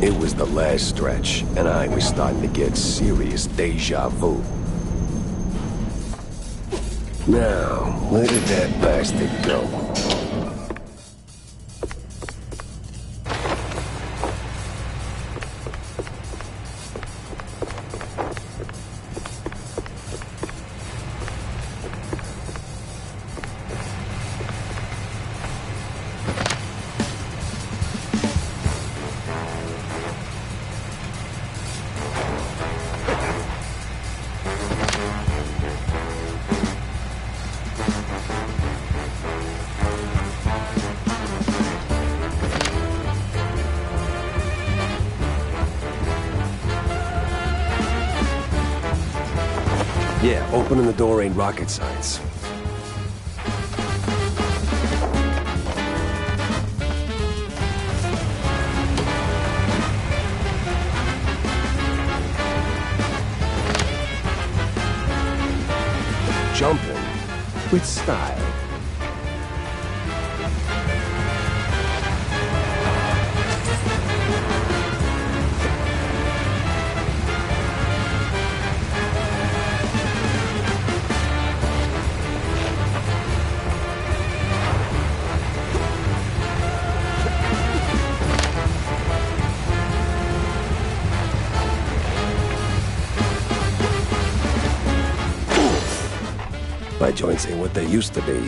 It was the last stretch, and I was starting to get serious deja vu. Now, where did that bastard go? Yeah, opening the door ain't rocket science. Jumping with style. My joints ain't what they used to be.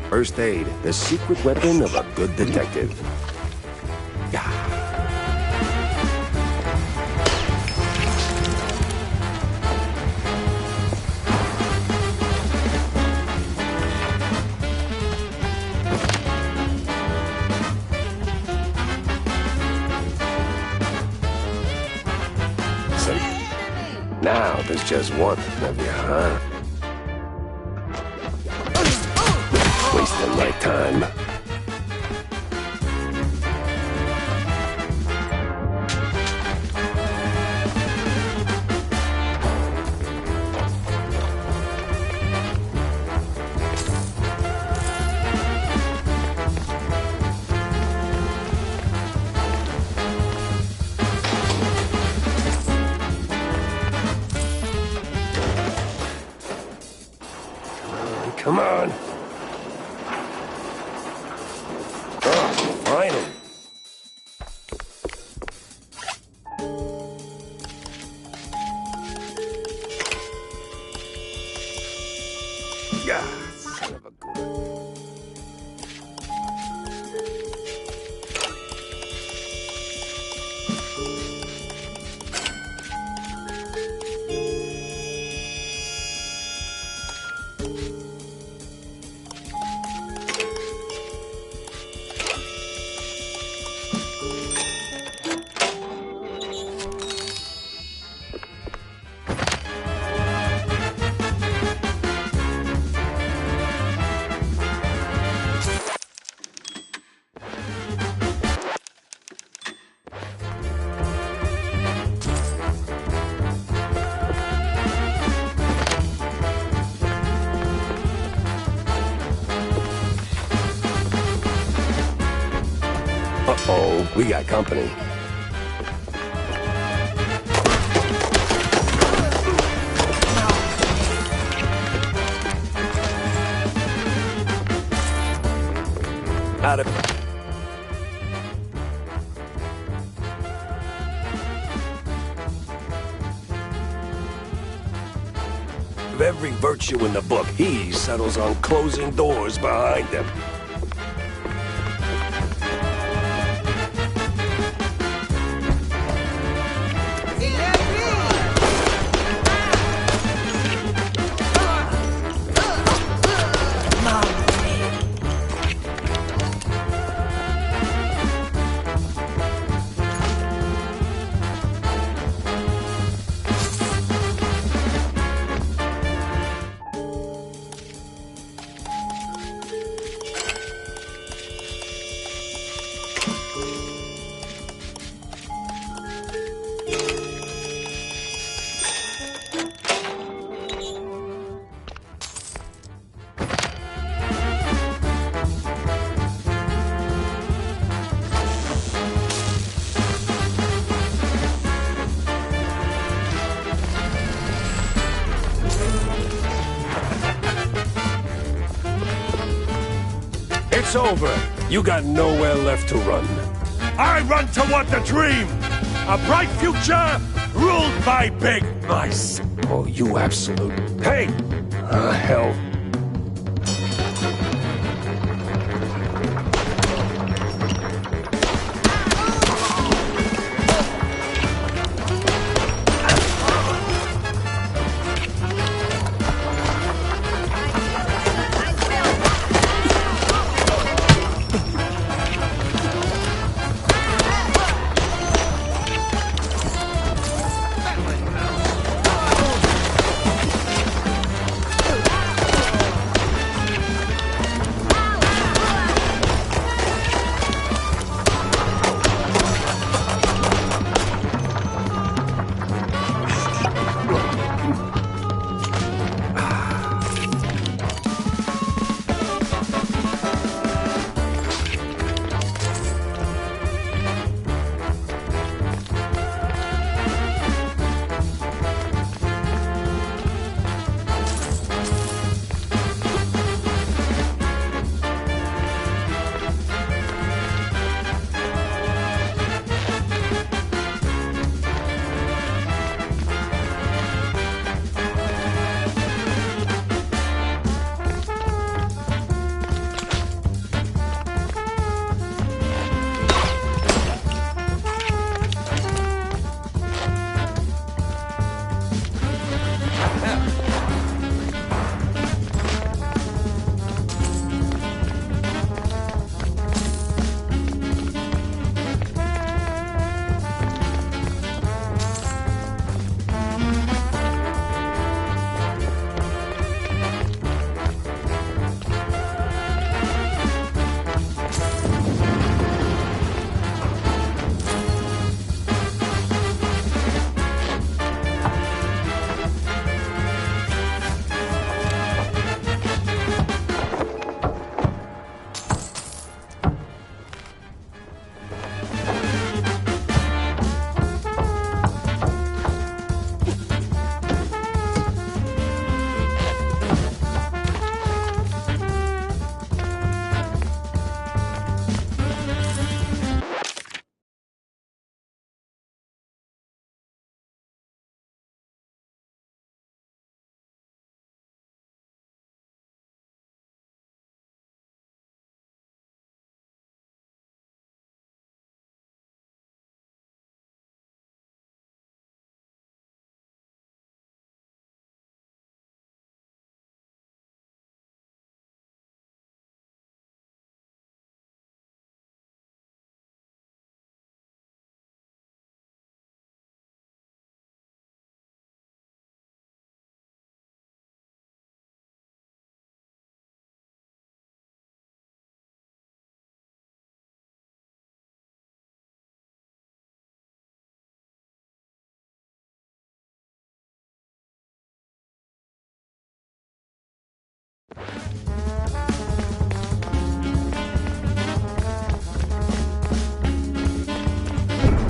First aid, the secret weapon of a good detective. Now there's just one of you, huh? Wasting my time. Come on. Oh, finally. Yeah, son of a gun. Uh-oh, we got company. Out of... Of every virtue in the book, he settles on closing doors behind him. It's over. You got nowhere left to run. I run toward the dream! A bright future ruled by big mice! Oh, you absolute... Hey! Hell.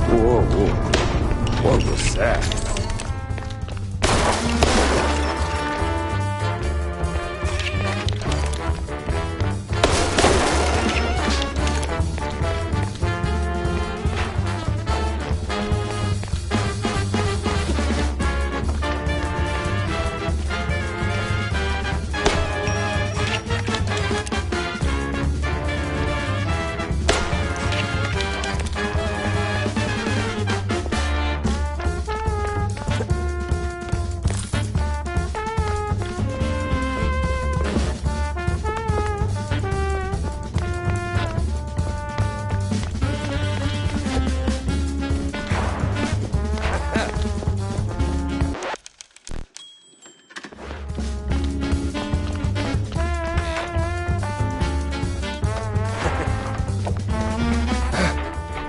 Whoa, whoa. What was that?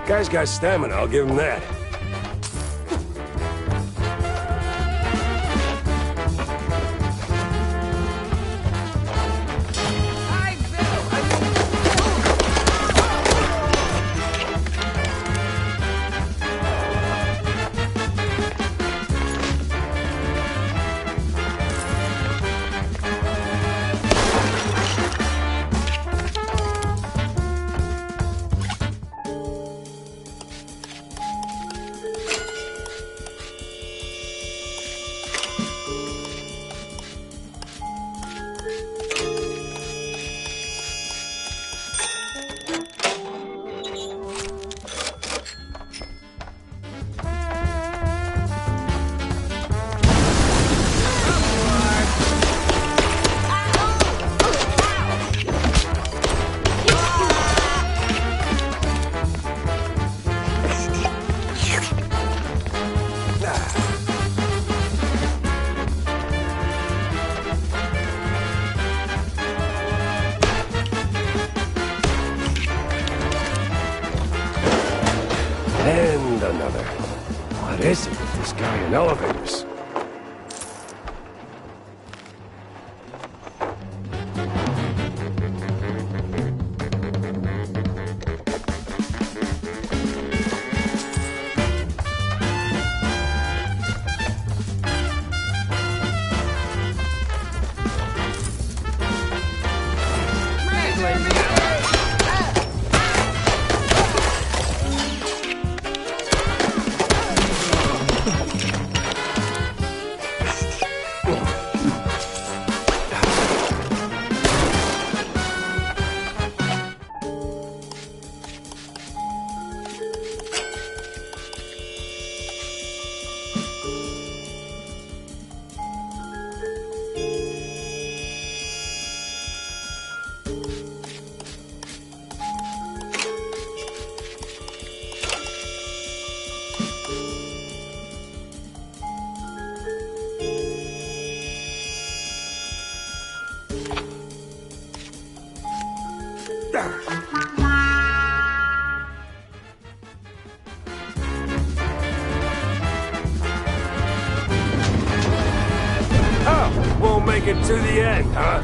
Guy's got stamina, I'll give him that. And another. What is it with this guy in elevators? Oh, won't make it to the end, huh?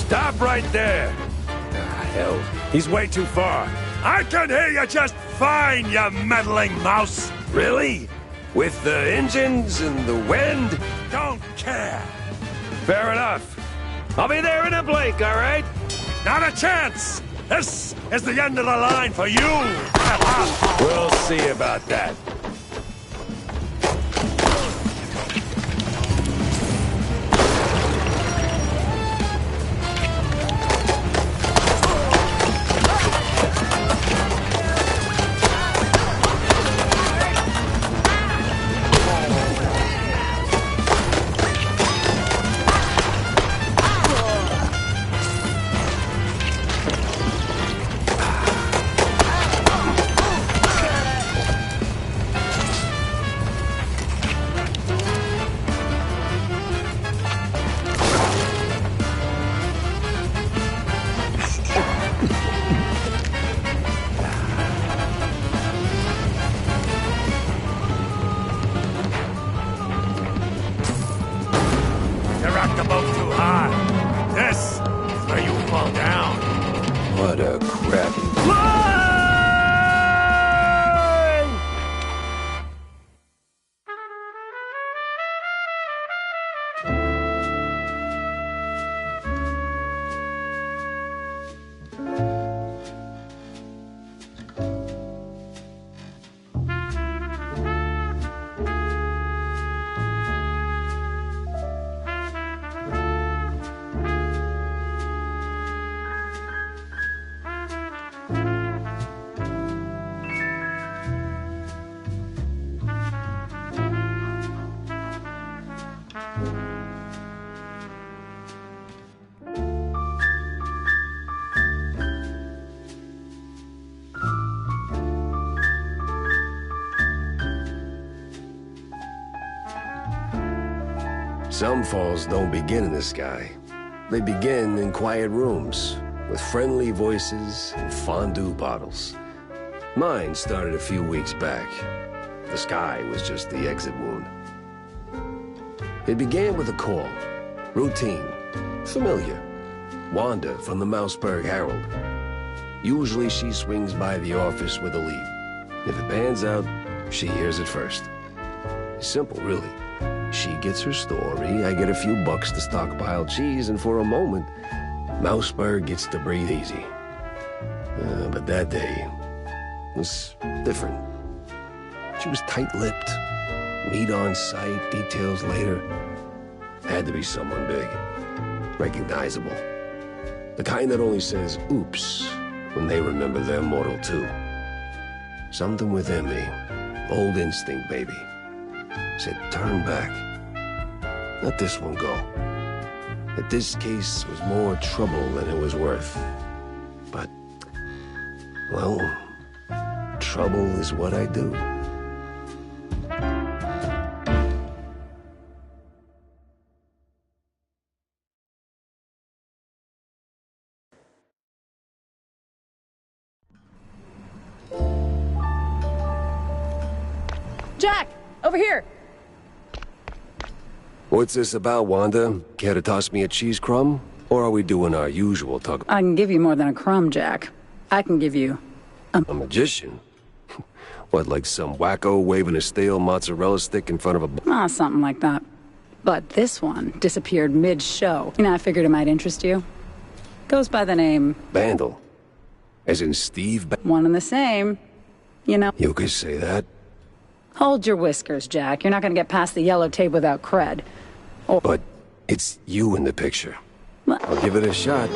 Stop right there! Ah, hell, he's way too far. I can hear you just fine, you meddling mouse! Really? With the engines and the wind? Don't care! Fair enough. I'll be there in a blink, all right? Not a chance! This is the end of the line for you! We'll see about that. The boat too high. This is where you fall down. What a crappy... Line! Some falls don't begin in the sky. They begin in quiet rooms, with friendly voices and fondue bottles. Mine started a few weeks back. The sky was just the exit wound. It began with a call. Routine. Familiar. Wanda from the Mouseburg Herald. Usually she swings by the office with a lead. If it pans out, she hears it first. Simple, really. She gets her story, I get a few bucks to stockpile cheese, and for a moment, Mouseburg gets to breathe easy. But that day was different. She was tight-lipped. Meat on sight, details later. Had to be someone big. Recognizable. The kind that only says, oops, when they remember they're mortal too. Something within me, old instinct maybe, said turn back. Let this one go. That this case was more trouble than it was worth. But, well, trouble is what I do. Jack! Over here! What's this about, Wanda? Care to toss me a cheese crumb? Or are we doing our usual talk? I can give you more than a crumb, Jack. I can give you A magician? What, like some wacko waving a stale mozzarella stick in front of a... something like that. But this one disappeared mid-show. I figured it might interest you. Goes by the name... Bandle? As in Steve One and the same. You could say that. Hold your whiskers, Jack. You're not gonna get past the yellow tape without cred. But it's you in the picture. Well- I'll give it a shot.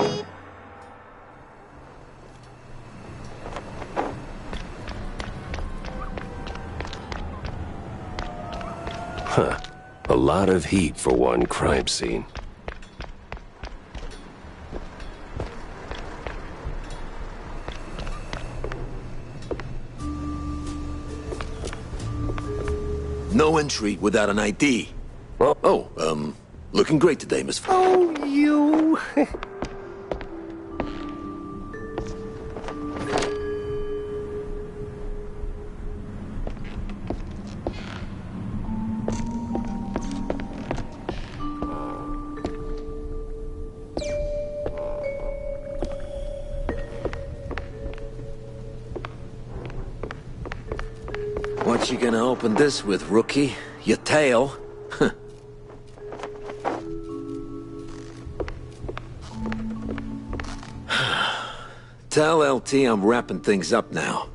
Huh. A lot of heat for one crime scene. No entry without an ID. Looking great today, Miss... Oh, you... What you gonna open this with, rookie? Your tail? Tell LT I'm wrapping things up now.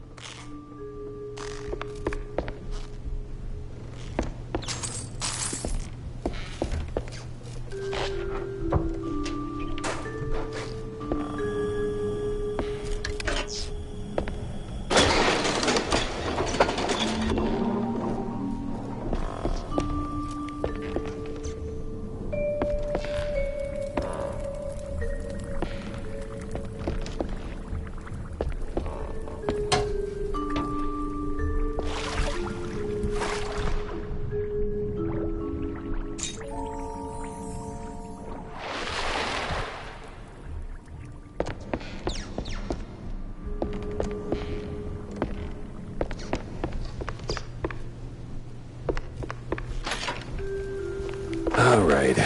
All right,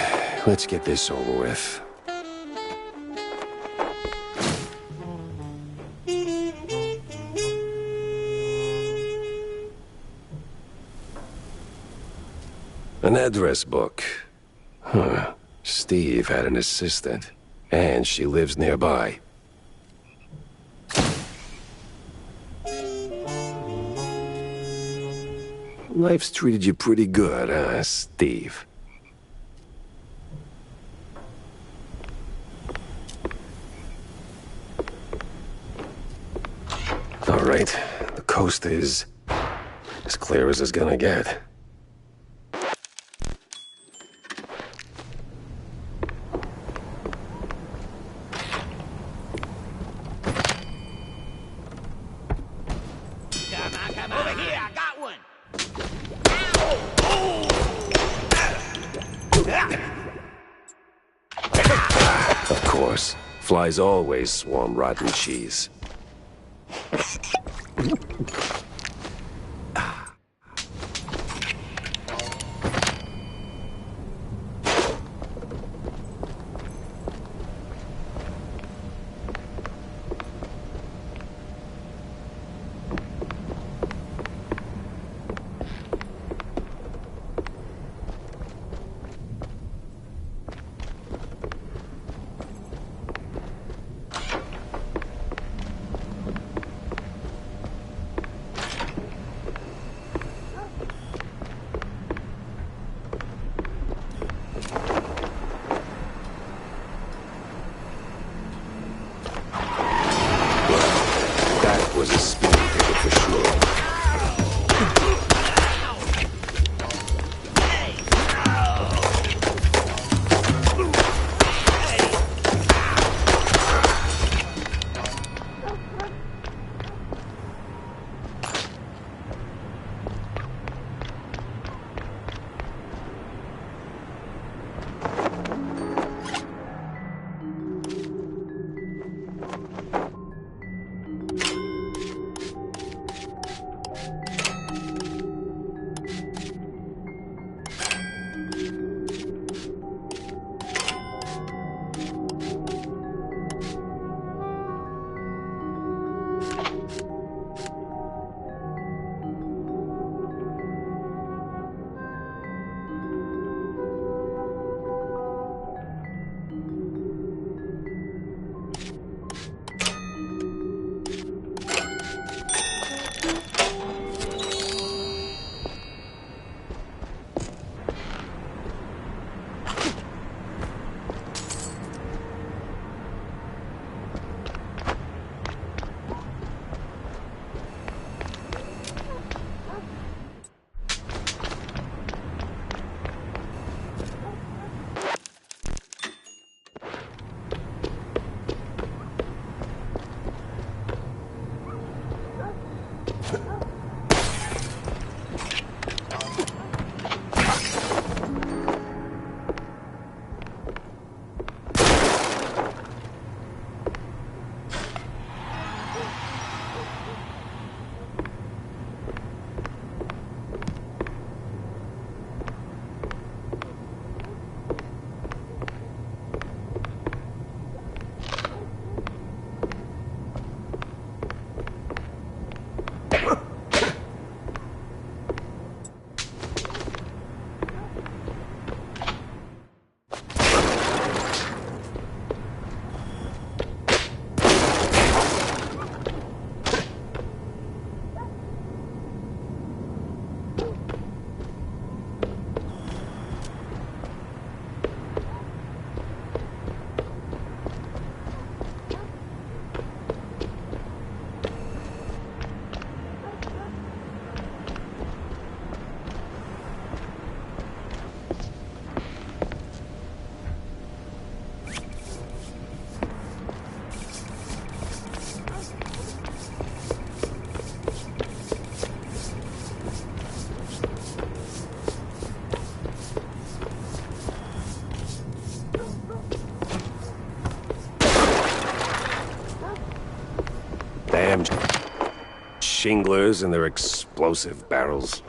let's get this over with. An address book. Huh. Steve had an assistant, and she lives nearby. Life's treated you pretty good, huh, Steve? All right, the coast is as clear as it's gonna get. Come on. Over here, I got one. Of course, flies always swarm rotten cheese. That was a speed ticket for sure. Damn shinglers and their explosive barrels.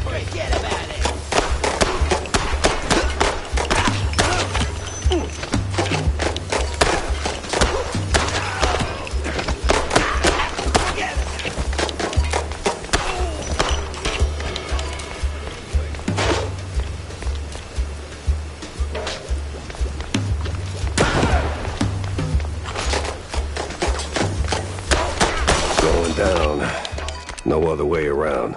Forget about it. Going down. No other way around.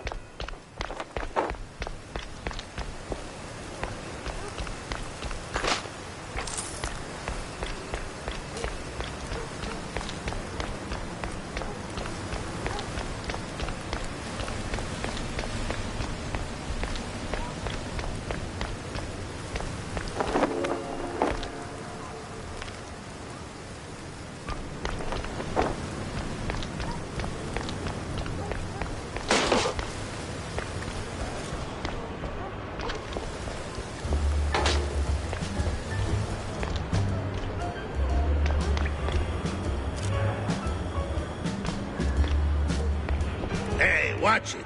Hey, watch it.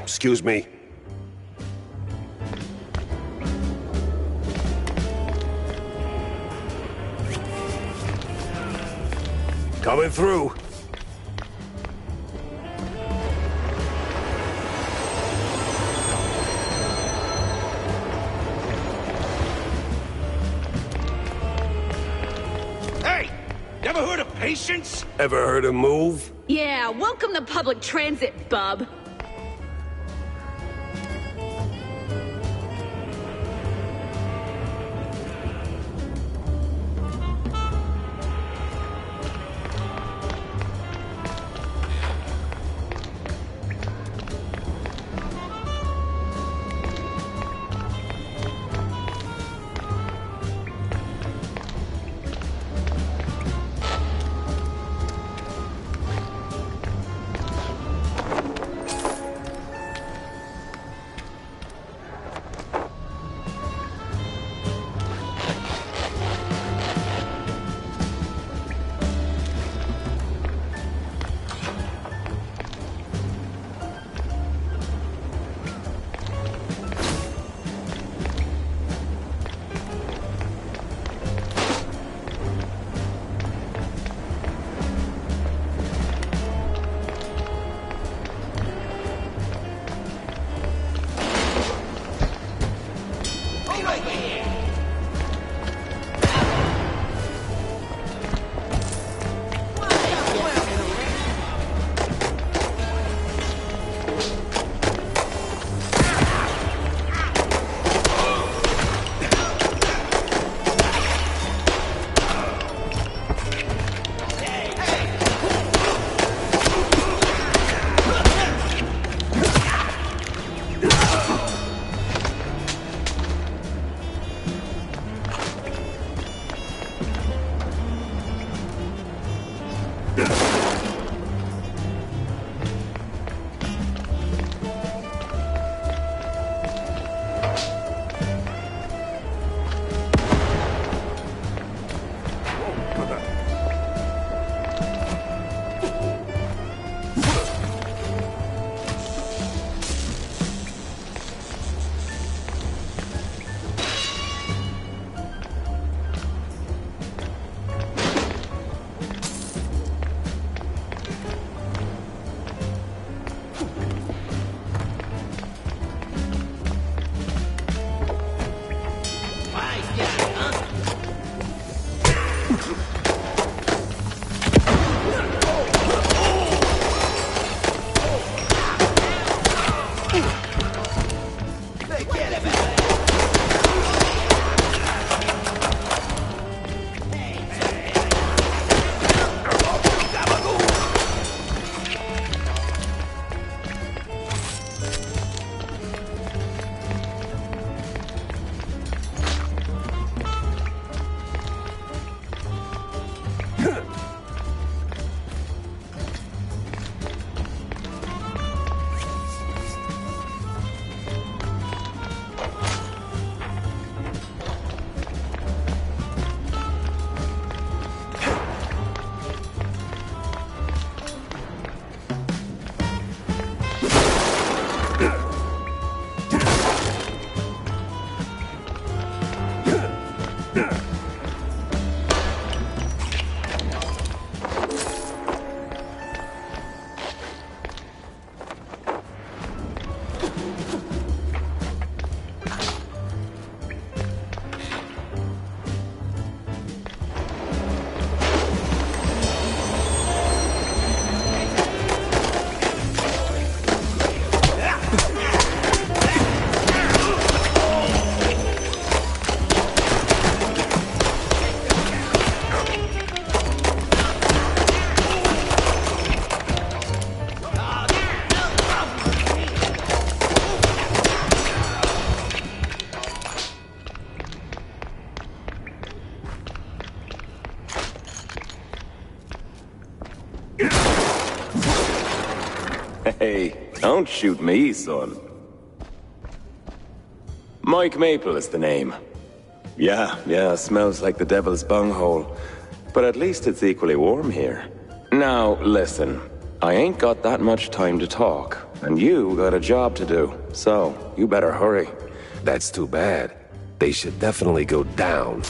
Excuse me. Coming through. Hey, never heard of patience? Ever heard of move? Yeah, welcome to public transit, bub. Hey, don't shoot me, son. Mike Maple is the name. Yeah, smells like the devil's bunghole. But at least it's equally warm here. Now, listen. I ain't got that much time to talk, and you got a job to do. So, you better hurry. That's too bad. They should definitely go down.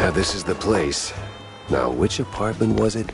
Yeah, this is the place. Now, which apartment was it?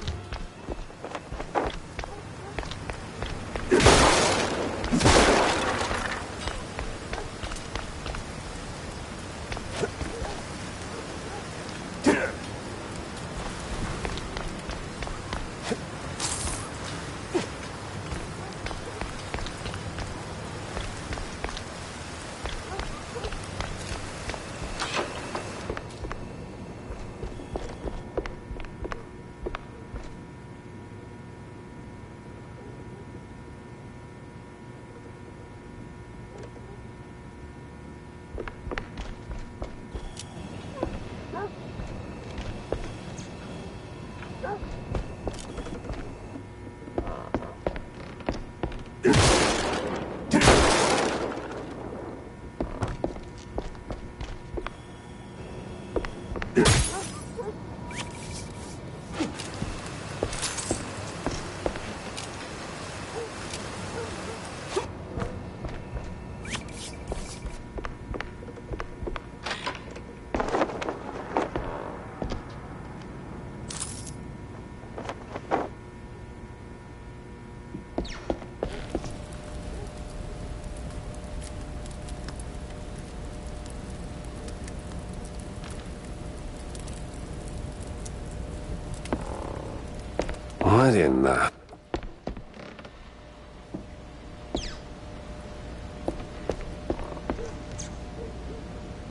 What in the...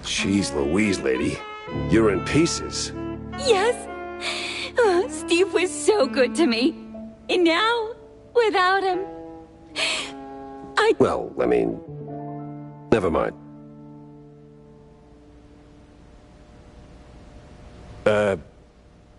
Jeez Louise, lady. You're in pieces. Yes. Oh, Steve was so good to me. And now, without him, Well, I mean... Never mind.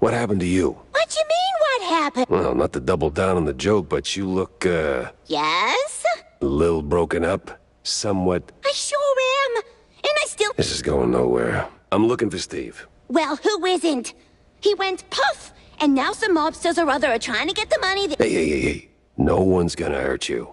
What happened to you? What you mean, what happened? Well, not to double down on the joke, but you look, Yes? a little broken up. Somewhat... I sure am. And I still... This is going nowhere. I'm looking for Steve. Well, who isn't? He went puff, and now some mobsters or other are trying to get the money that... Hey. No one's gonna hurt you.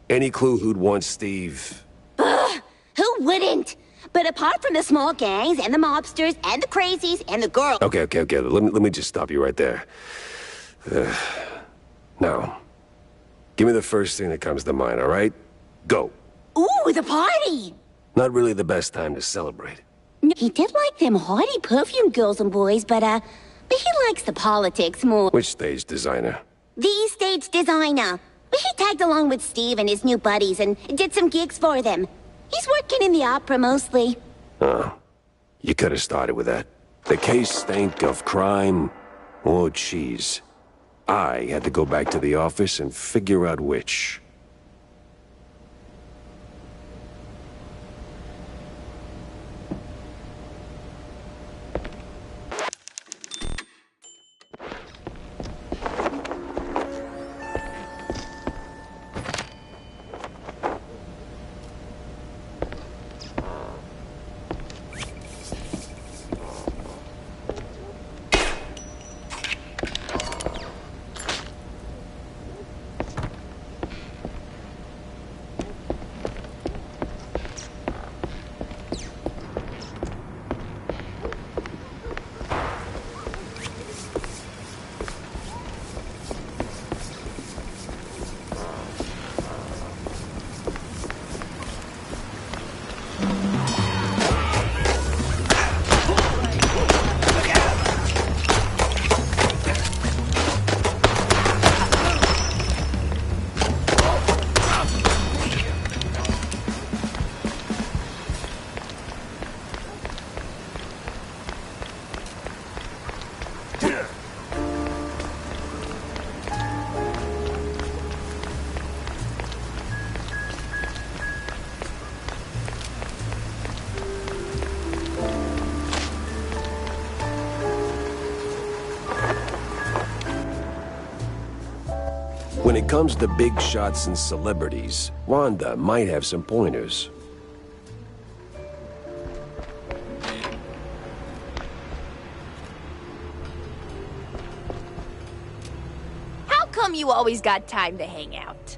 Any clue who'd want Steve? Who wouldn't? But apart from the small gangs, and the mobsters, and the crazies, and the girls... Okay. Let me just stop you right there. Now, give me the first thing that comes to mind, all right? Go. Ooh, the party! Not really the best time to celebrate. He did like them haughty perfume girls and boys, but he likes the politics more. Which stage designer? The stage designer. He tagged along with Steve and his new buddies and did some gigs for them. He's working in the opera mostly. Oh, you could have started with that. The case stank of crime or cheese. I had to go back to the office and figure out which. When it comes to big shots and celebrities, Wanda might have some pointers. How come you always got time to hang out?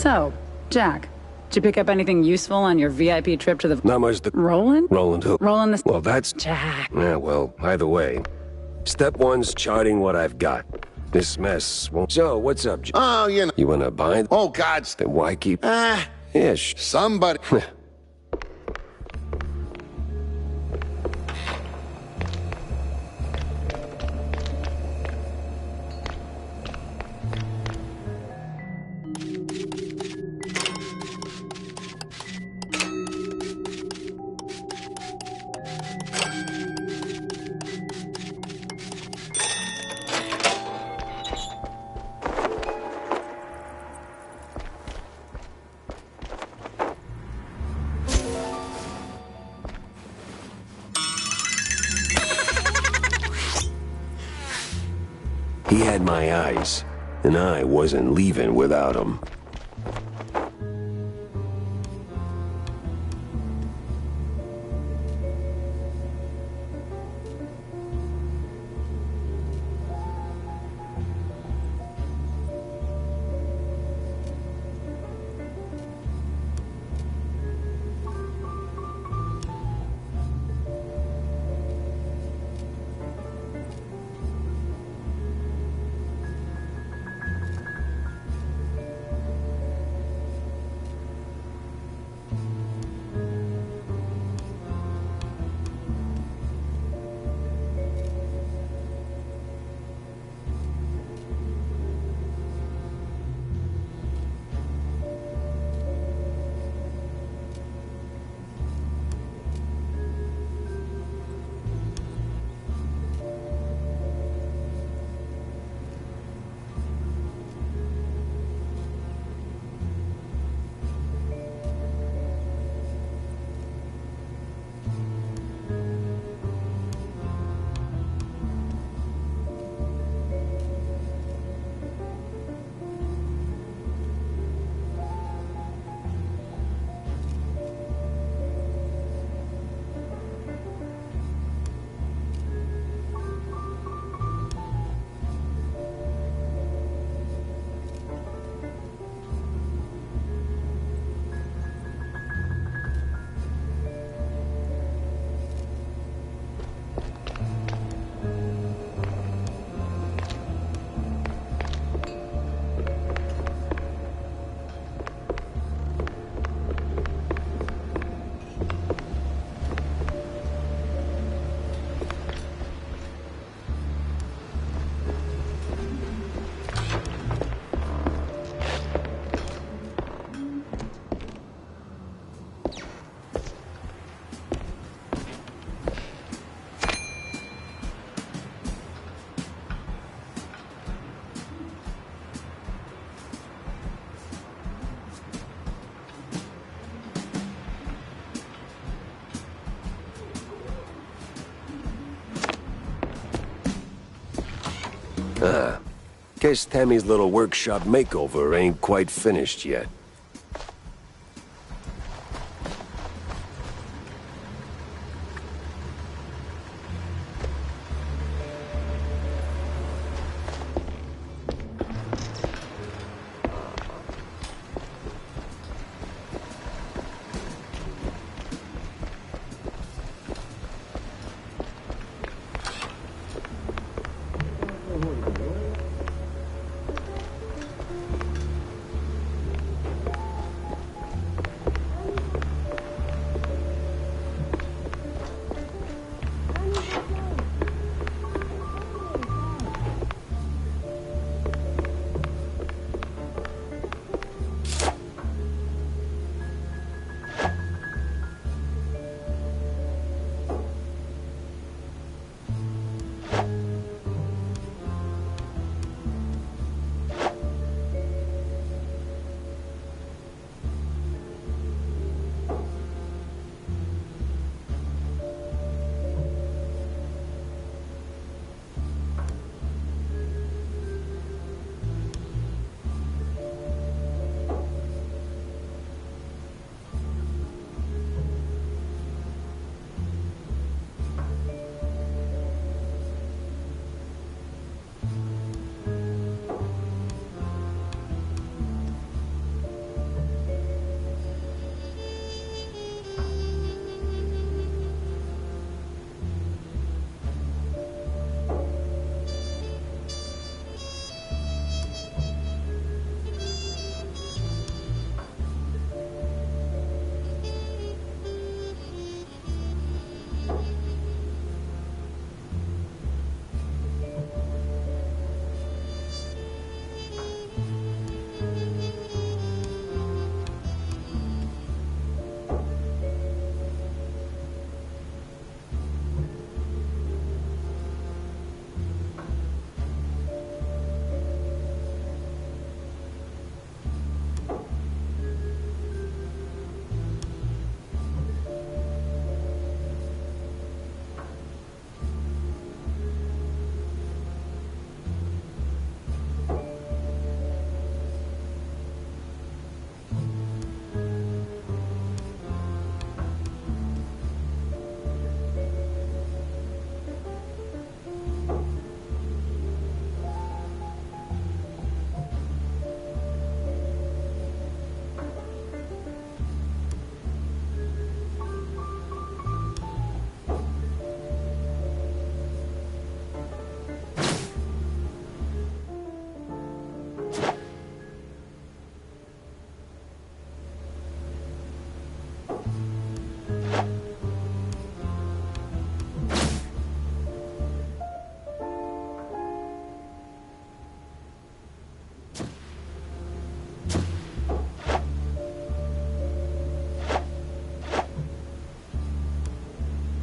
So, Jack, did you pick up anything useful on your VIP trip to the... Not much to... Roland? Roland who? Roland the... Well, that's... Jack. Yeah, well, either way. Step one's charting what I've got. This mess won't... So, what's up, Jack? Oh, you know. You wanna bind? Oh, God. Then why keep... Yeah, somebody... He had my eyes, and I wasn't leaving without him. Guess Tammy's little workshop makeover ain't quite finished yet.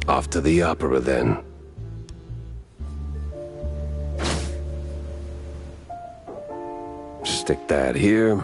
Off to the opera, then. Stick that here.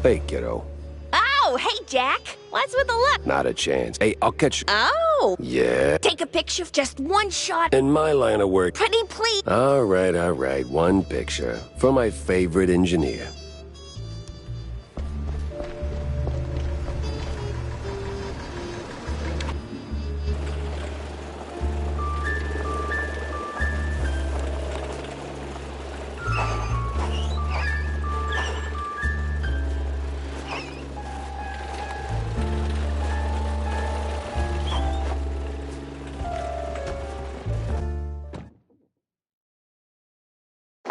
Hey, kiddo. Oh, hey, Jack. What's with the look? Not a chance. Hey, I'll catch you. Oh. Yeah. Take a picture, just one shot. In my line of work. Pretty please. All right. One picture. For my favorite engineer.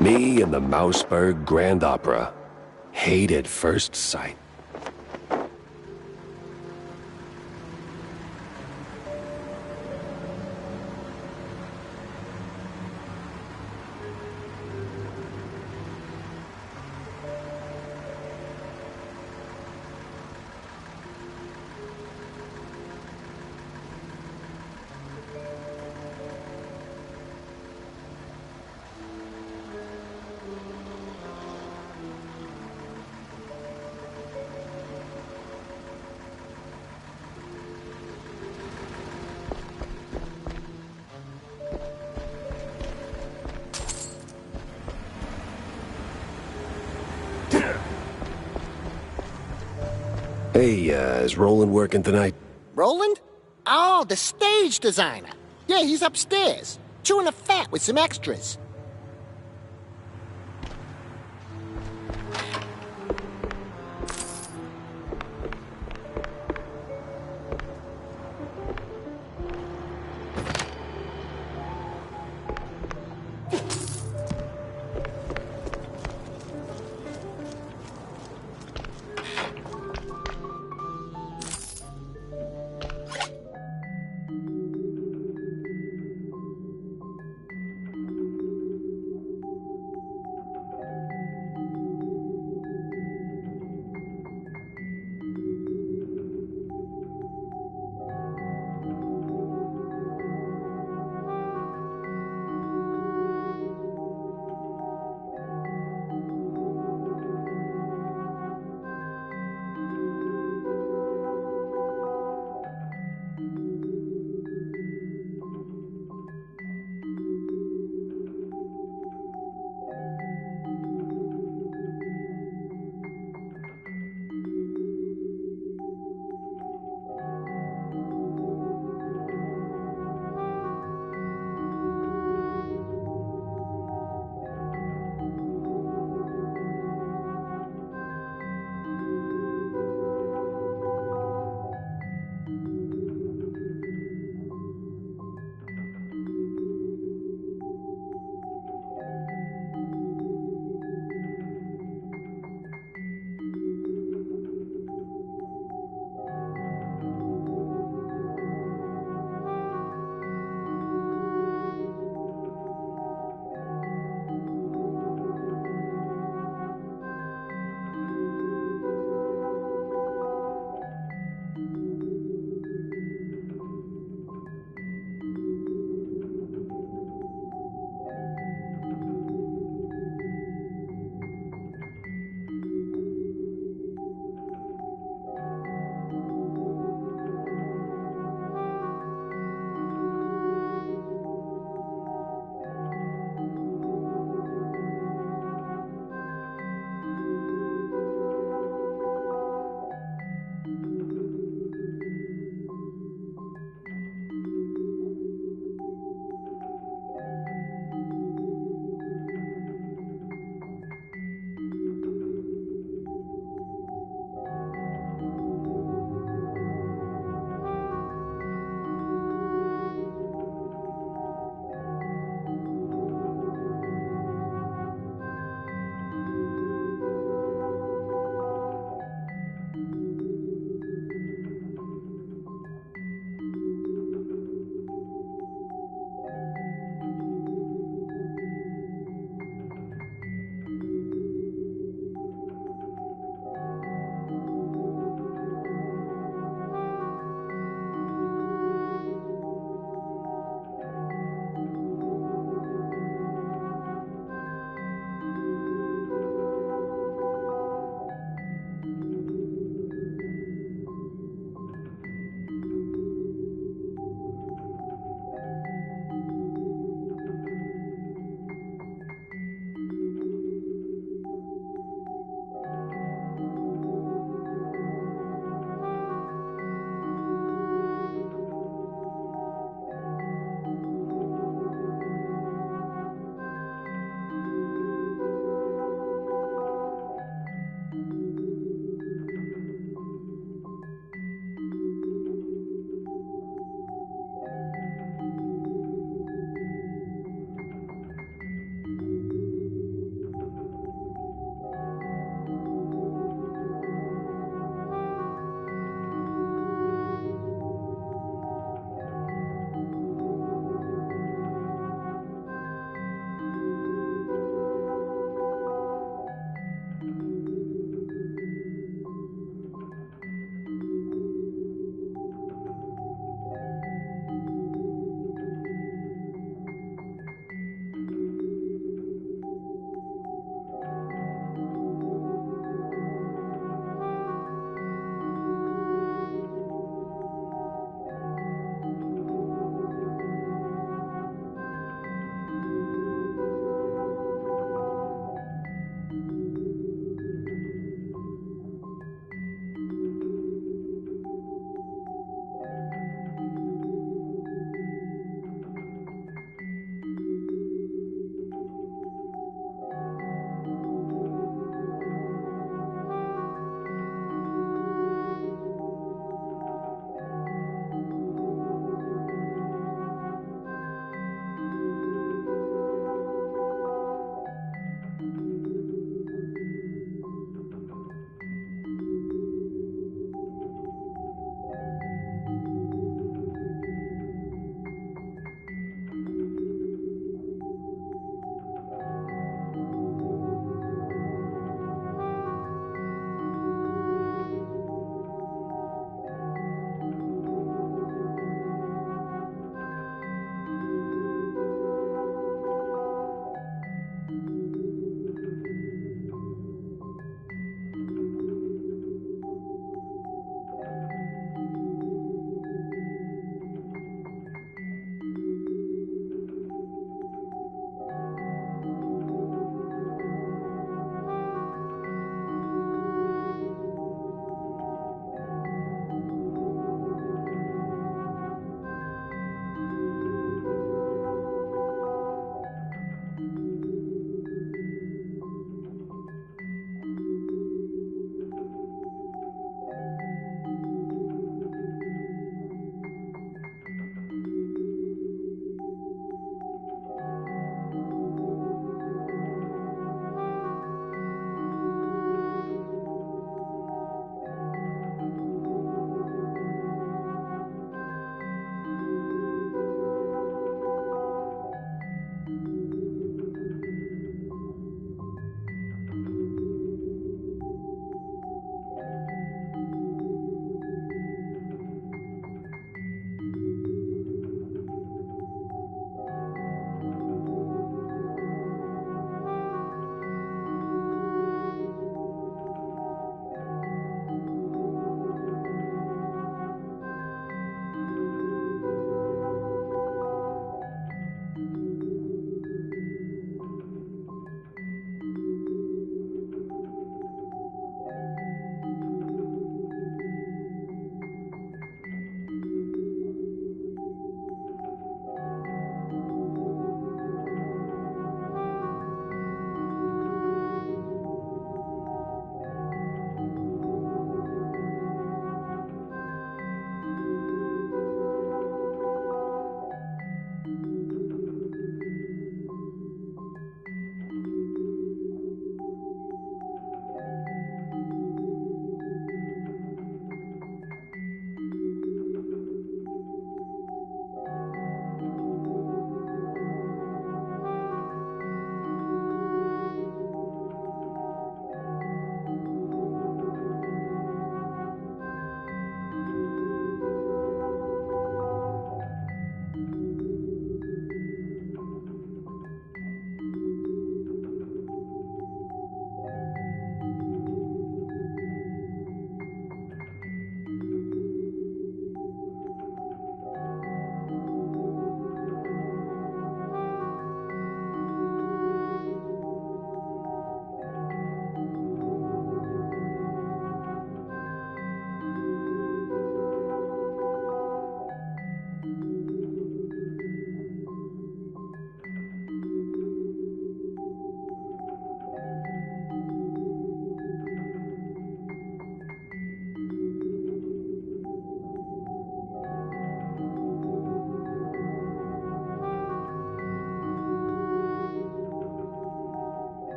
Me and the Mouseburg Grand Opera. Hate at first sight. Hey, is Roland working tonight? Roland? Oh, the stage designer. Yeah, he's upstairs, chewing the fat with some extras.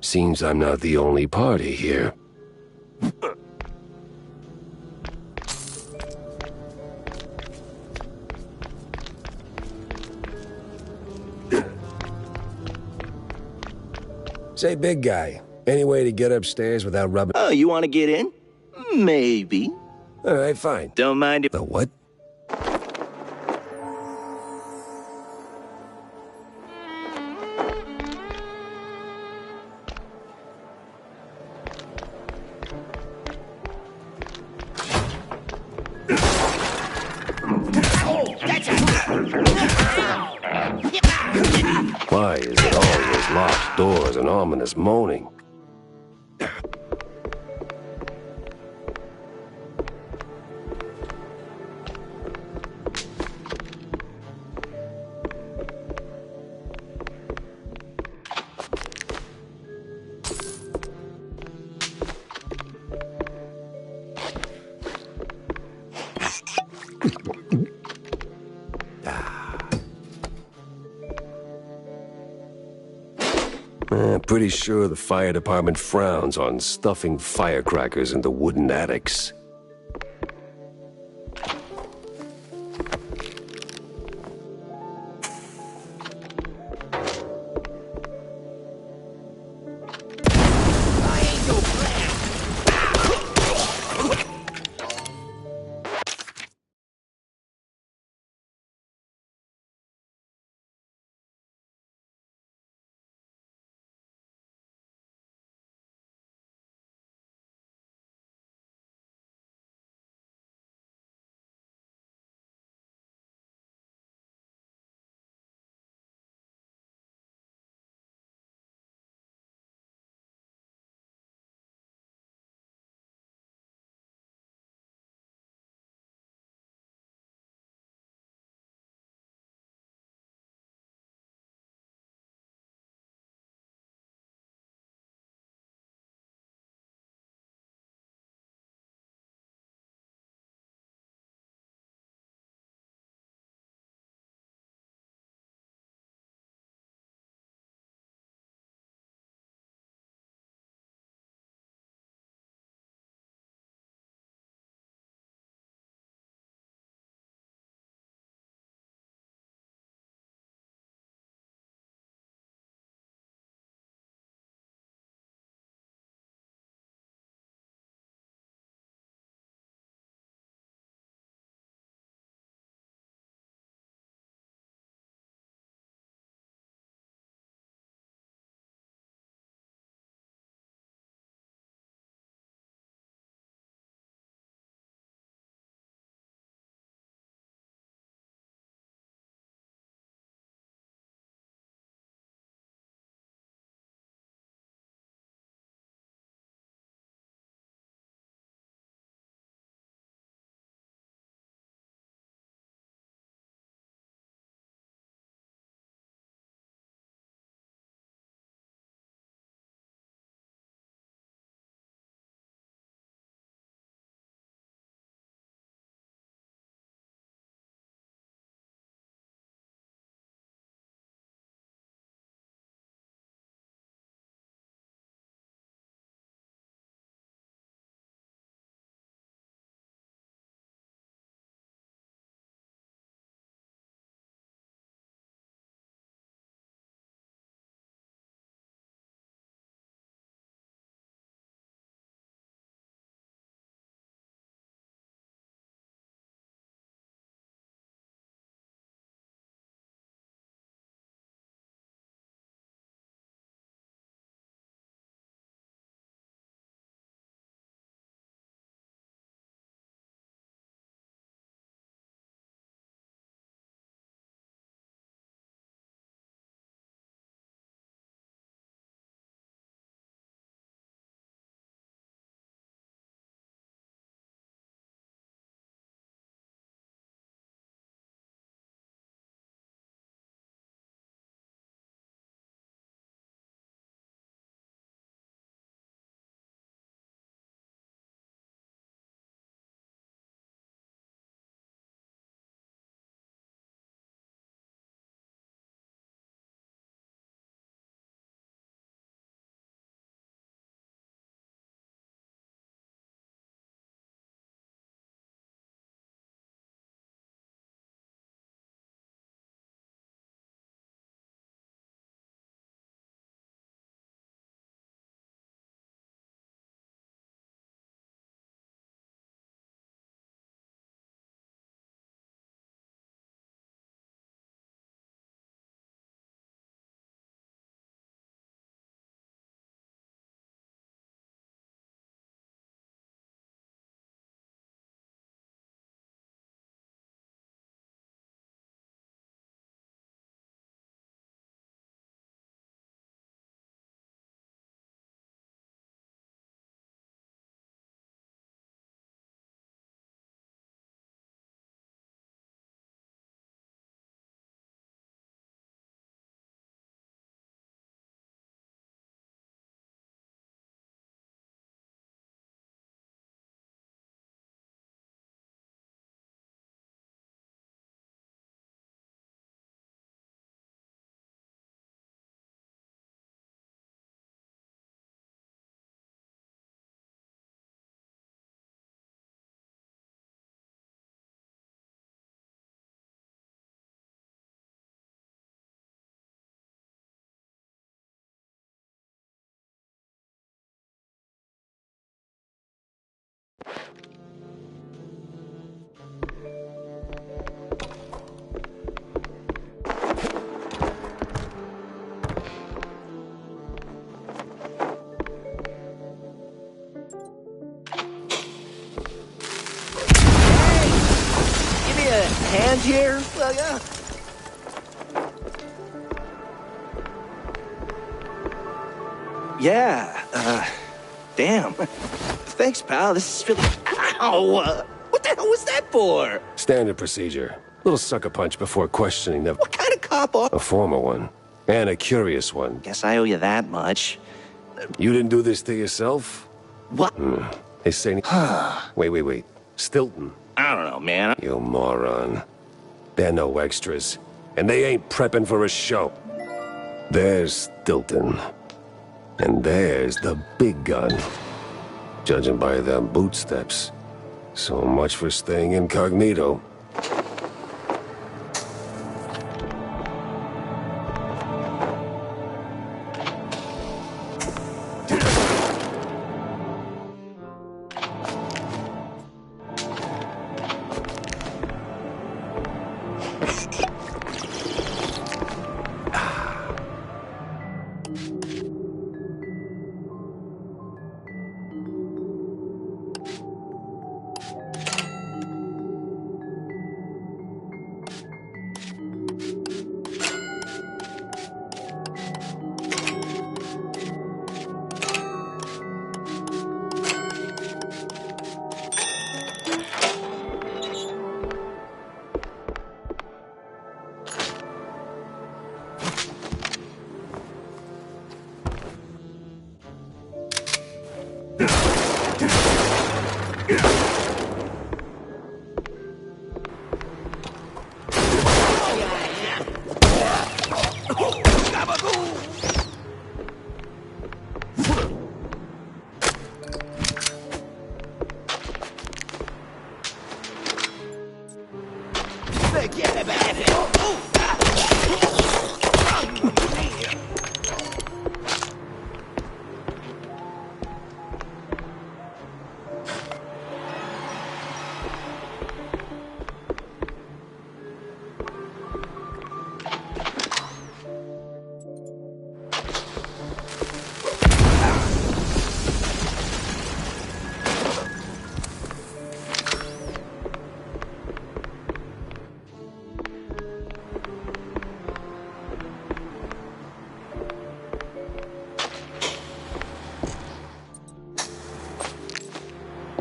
Seems I'm not the only party here. Say, big guy, any way to get upstairs without rubbing... Oh, you want to get in? Maybe. All right, fine. Don't mind if... The what? Why is it always locked doors and ominous moaning? Pretty sure the fire department frowns on stuffing firecrackers into wooden attics. here, will ya? Yeah, damn. Thanks, pal. This is really... Ow! What the hell was that for? Standard procedure. Little sucker punch before questioning the... What kind of cop are... A formal one. And a curious one. Guess I owe you that much. You didn't do this to yourself? What? They say... Wait. Stilton. I don't know, man. You moron. They're no extras. And they ain't prepping for a show. There's Stilton. And there's the big gun. Judging by them bootsteps. So much for staying incognito.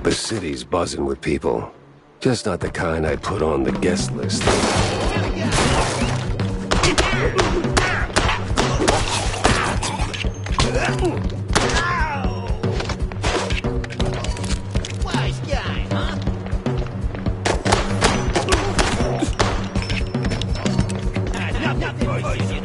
The city's buzzing with people. Just not the kind I put on the guest list. Wise guy, huh? Nothing for you.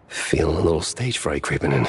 Feeling a little stage fright creeping in.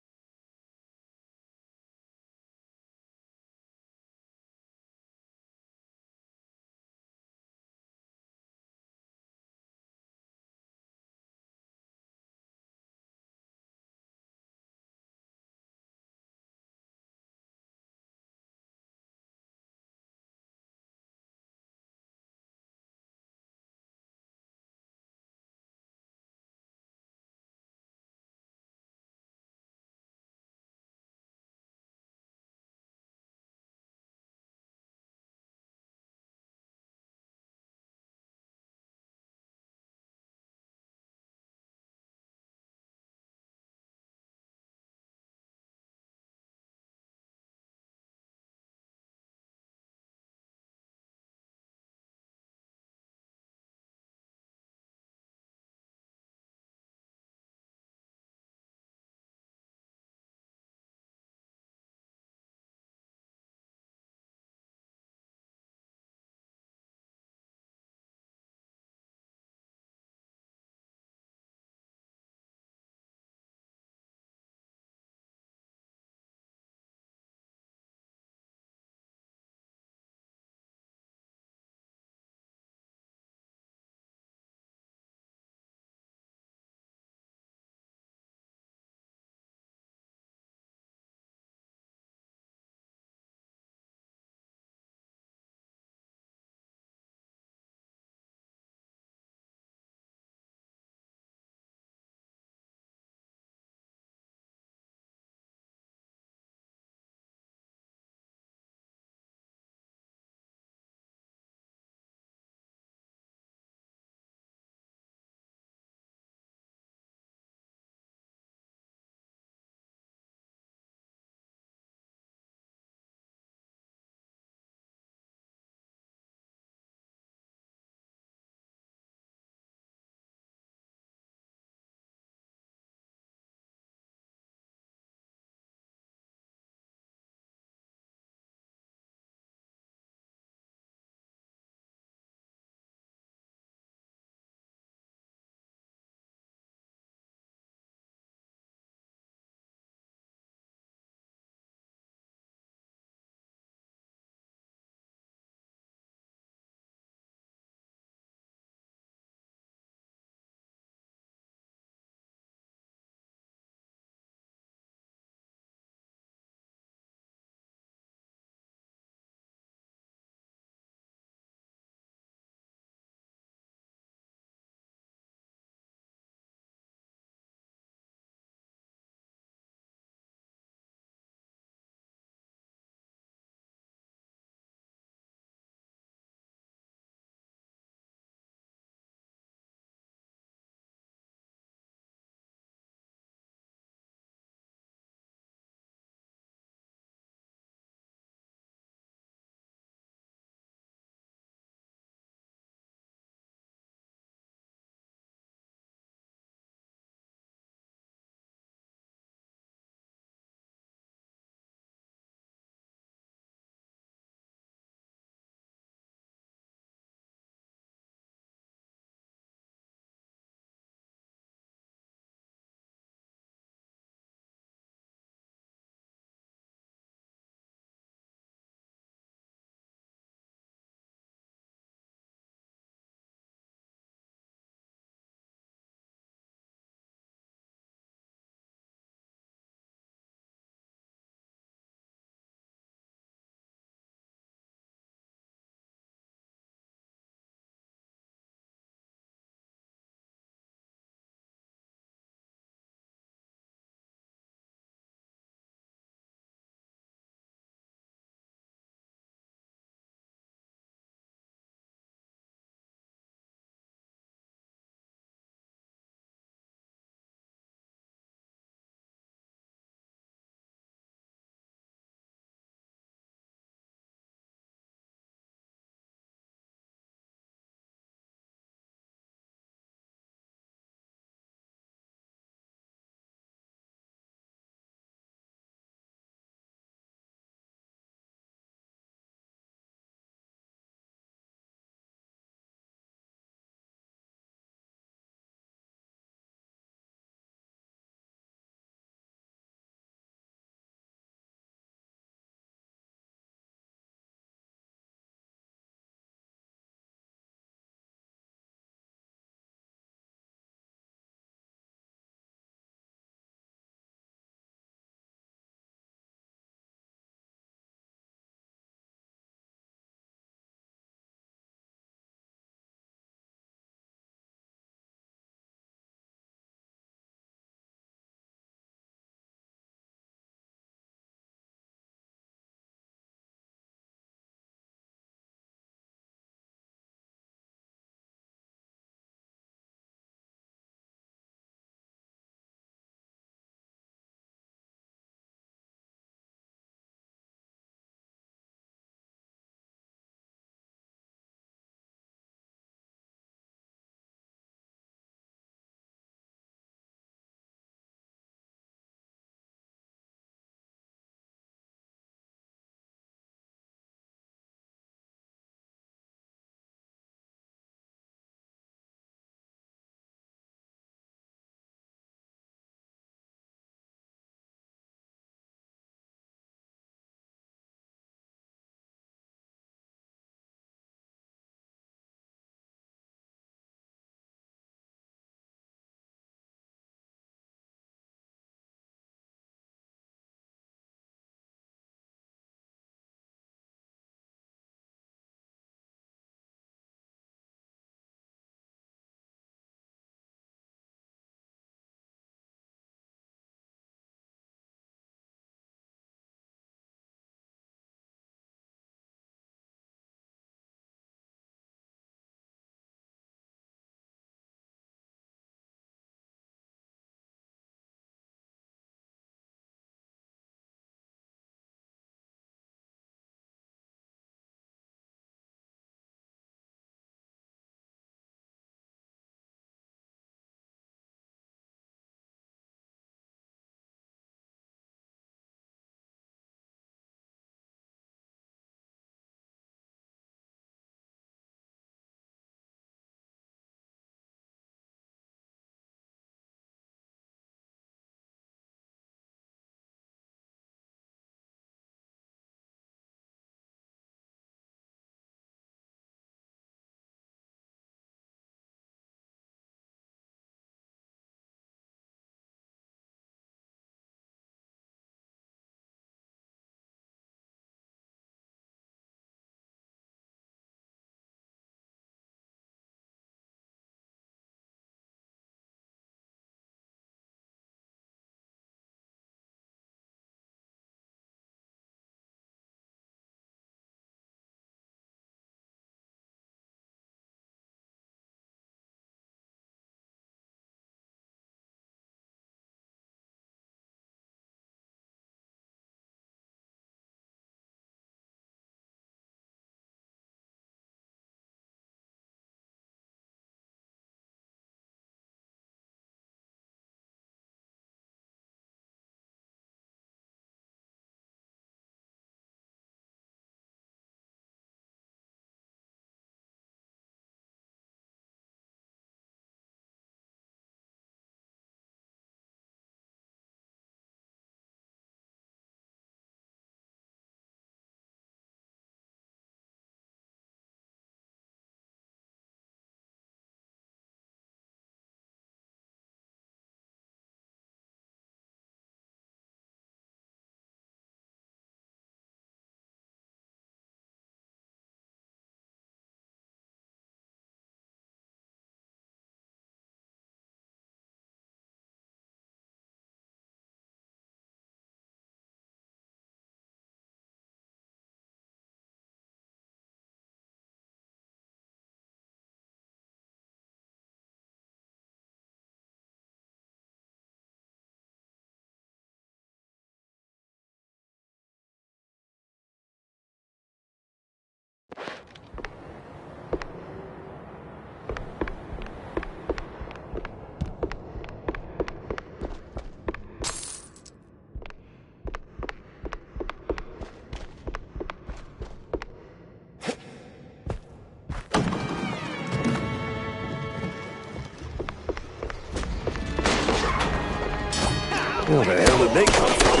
Where the hell did they come from?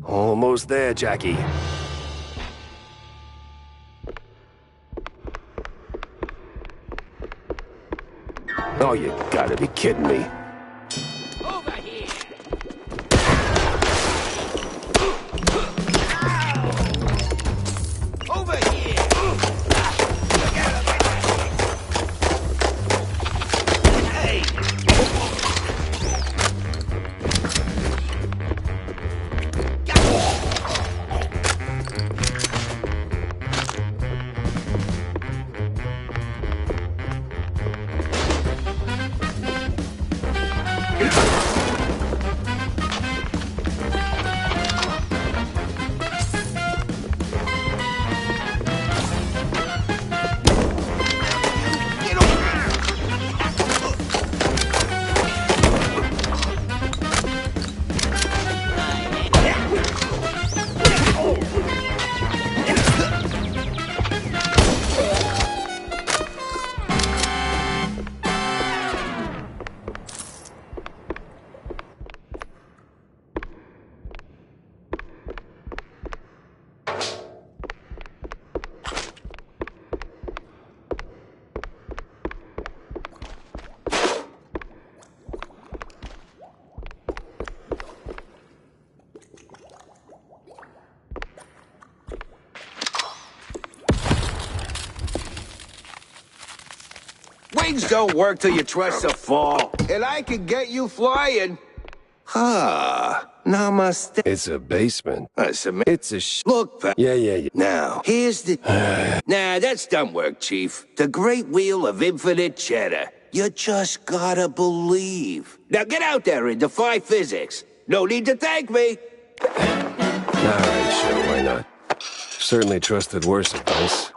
Almost there, Jackie. Oh, you gotta be kidding me. Wings don't work till you trust a fall, and I can get you flying. Namaste. It's a basement. It's a Look, Yeah. Now, here's the... Nah, that's dumb work, Chief. The Great Wheel of Infinite Cheddar. You just gotta believe. Now get out there and defy physics. No need to thank me. All right, sure, why not? Certainly trusted worse advice.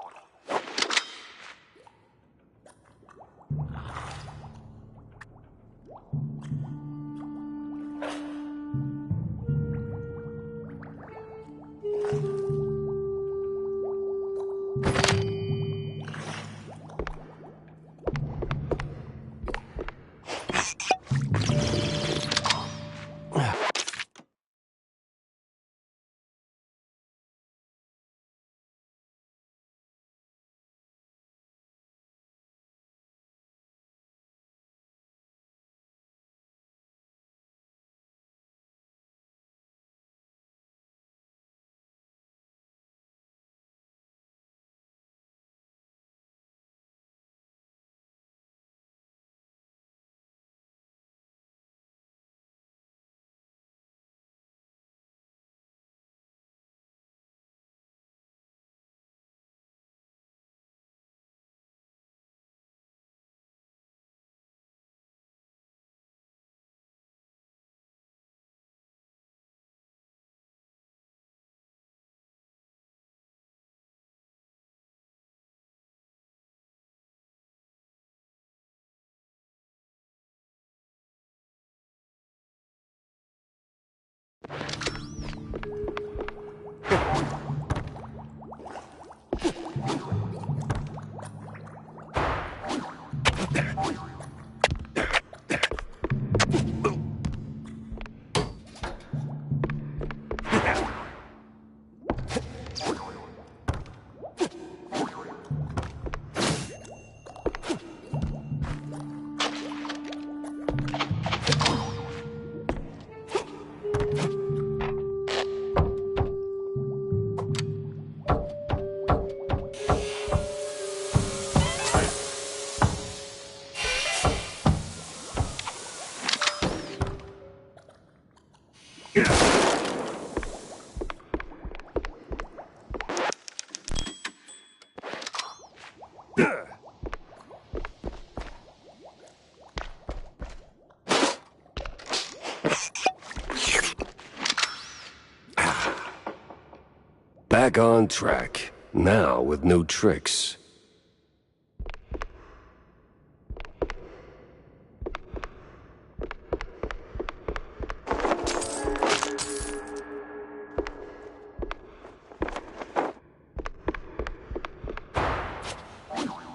Back on track, now with new tricks.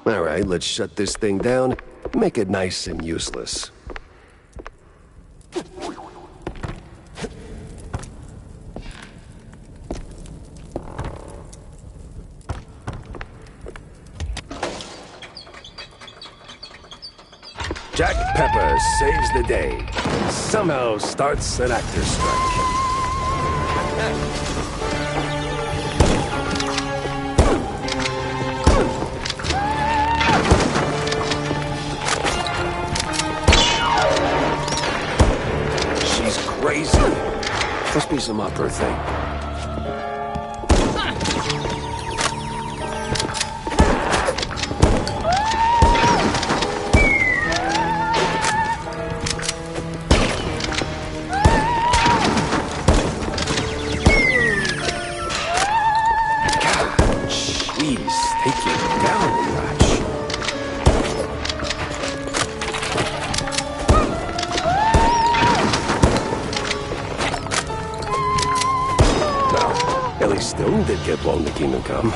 All right, let's shut this thing down, make it nice and useless. Jack Pepper saves the day. Somehow starts an actor's strike. She's crazy. Must be some upper thing. Stone did get blown to Kingdom Come.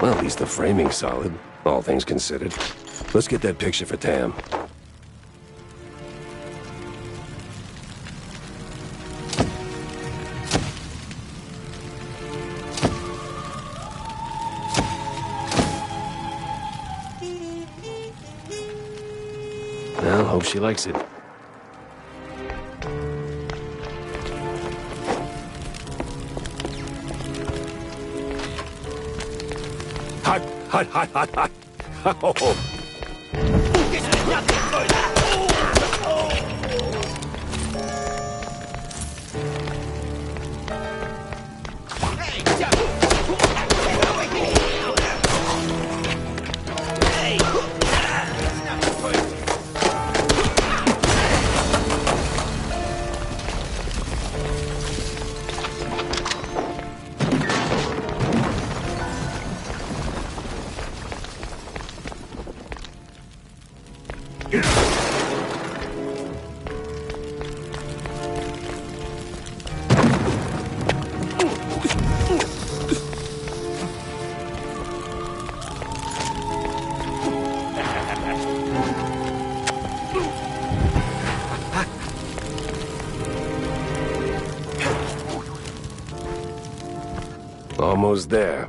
Well, at least the framing's solid, all things considered. Let's get that picture for Tam. Well, hope she likes it. Hot, hot, hot, hot, hot. Oh. Almost there.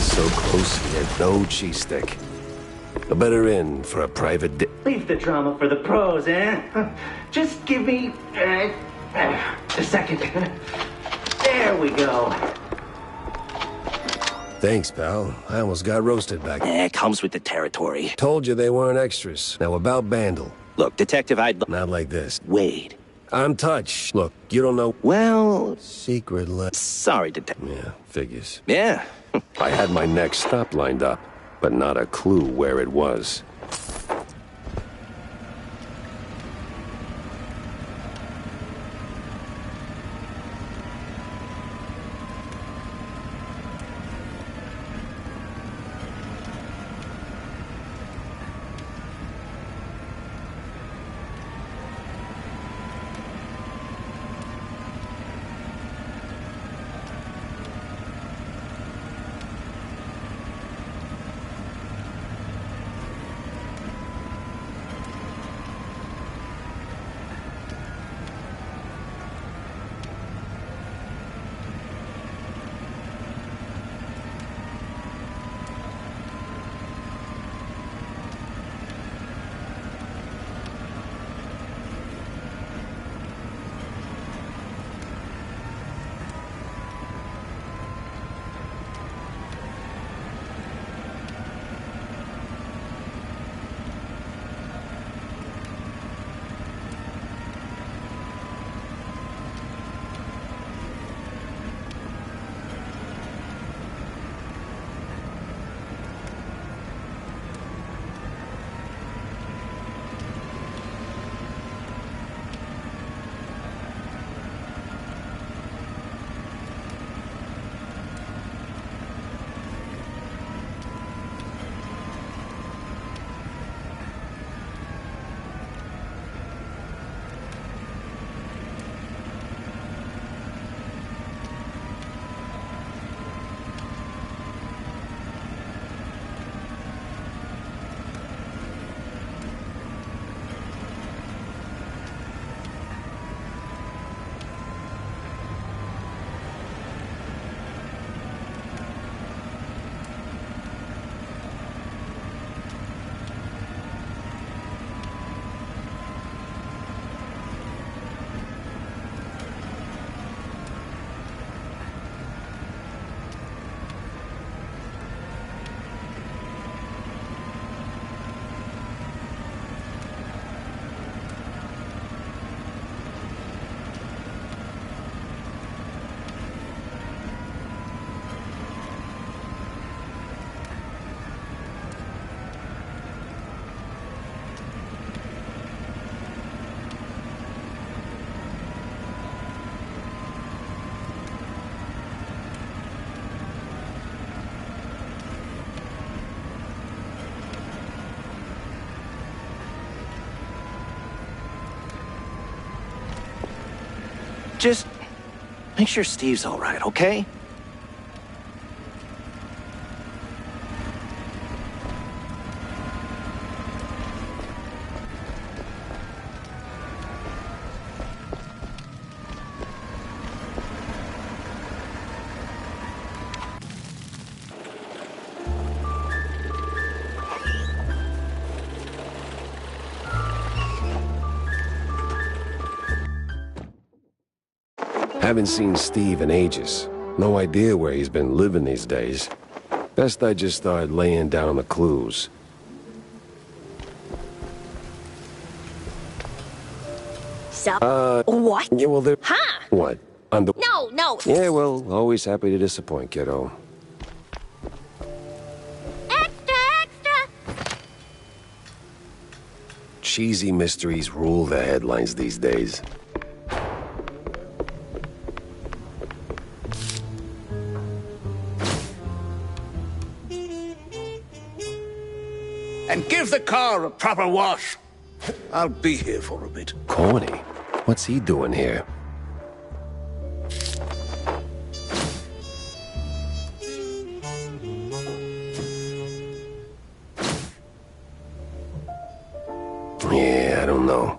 So close yet no cheese stick. A better inn for a private Leave the drama for the pros, eh? Just give me a second. There we go. Thanks, pal. I almost got roasted back there. It comes with the territory. Told you they weren't extras. Now about Bandle. Look, Detective, Not like this. Wade. I'm touched. Look, you don't know... Well... Secret Sorry, Detective. Yeah, figures. Yeah. I had my next stop lined up, but not a clue where it was. Just make sure Steve's all right, okay? Haven't seen Steve in ages. No idea where he's been living these days. Best I just start laying down the clues. What? Yeah, well, there... Huh? What? On the... No. Yeah, well, always happy to disappoint, kiddo. Extra! Cheesy mysteries rule the headlines these days. And give the car a proper wash. I'll be here for a bit. Corny? What's he doing here? Yeah, I don't know.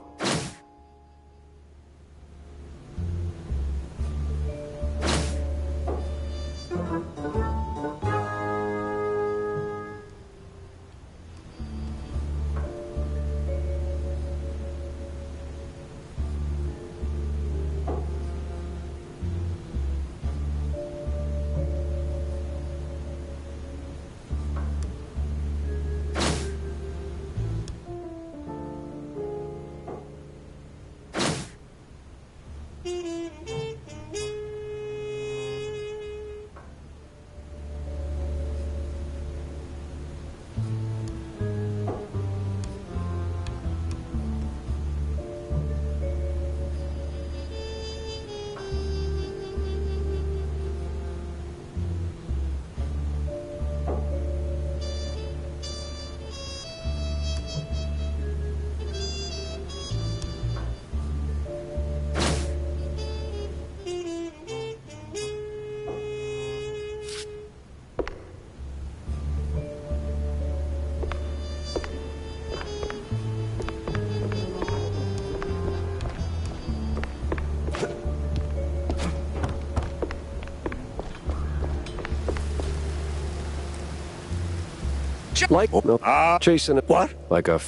Like no, chasing a What? like a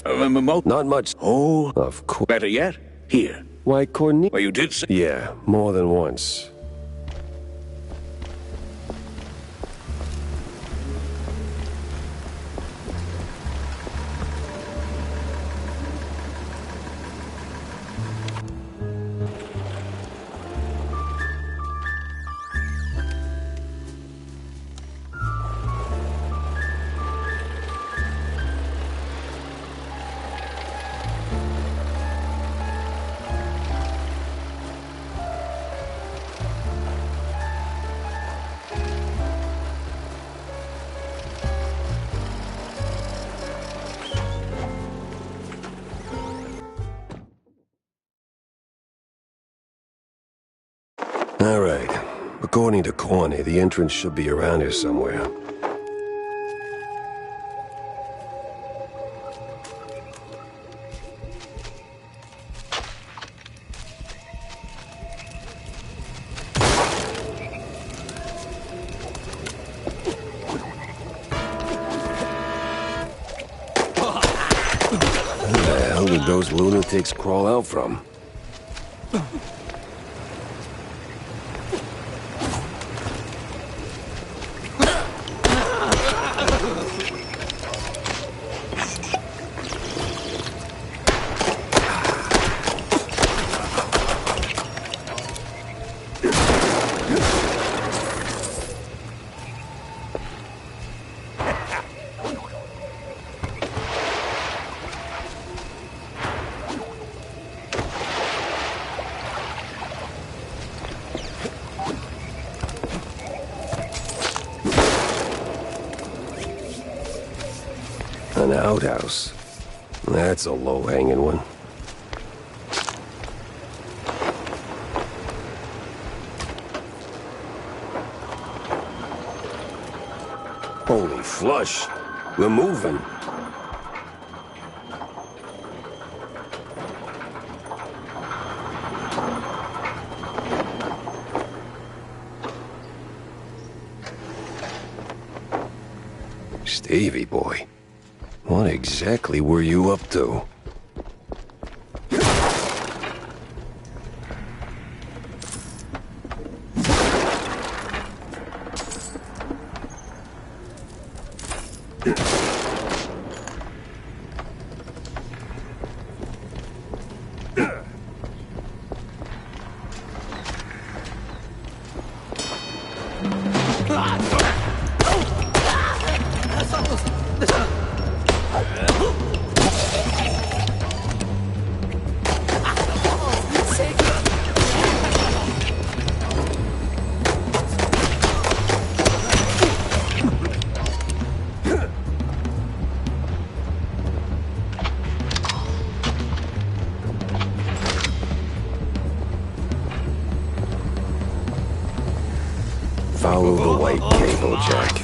not much. Oh, Of course. better yet, here. Why, Cornelius? Well, you did say. Yeah, more than once. All right. According to Corny, the entrance should be around here somewhere. Where the hell did those lunatics crawl out from? An outhouse. That's a low-hanging one. Holy flush. We're moving. Stevie boy. What exactly were you up to? Follow the white cable, Jack.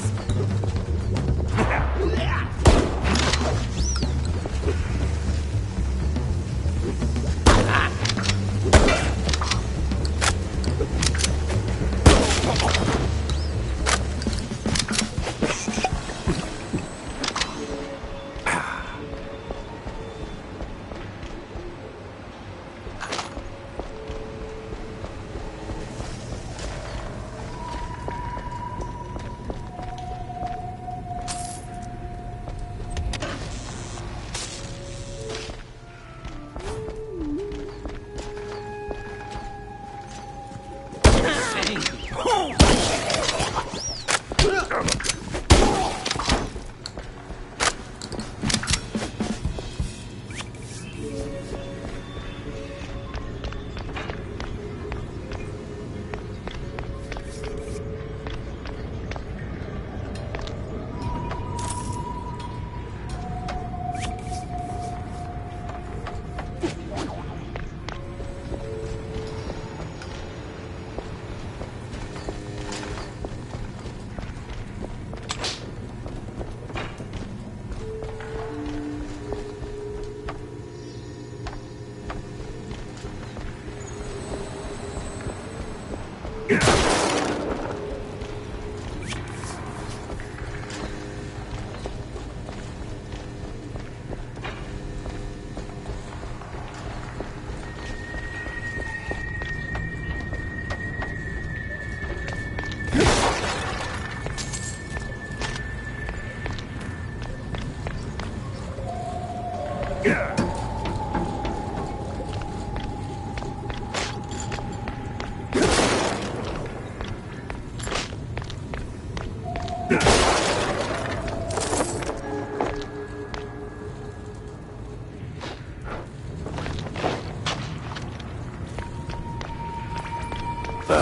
What?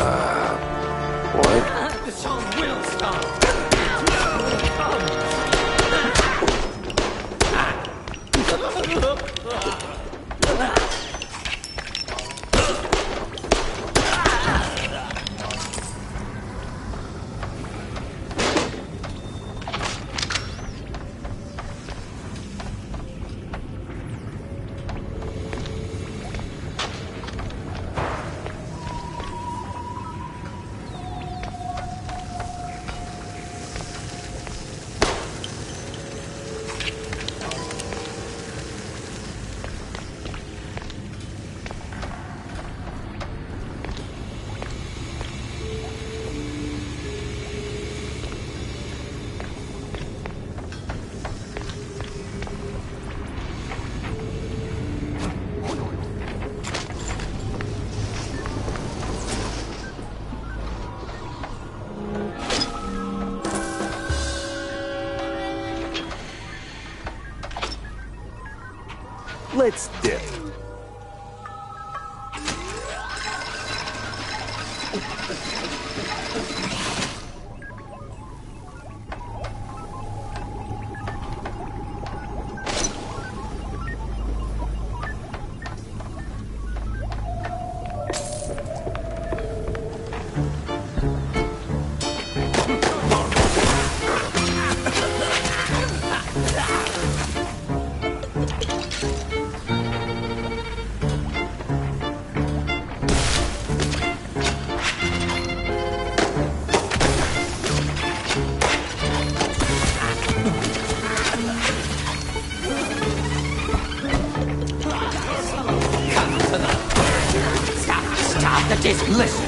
The song will stop. Let's dip. Stop, just listen.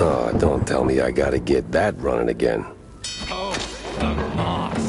Oh, don't tell me I gotta get that running again. Oh, the moss.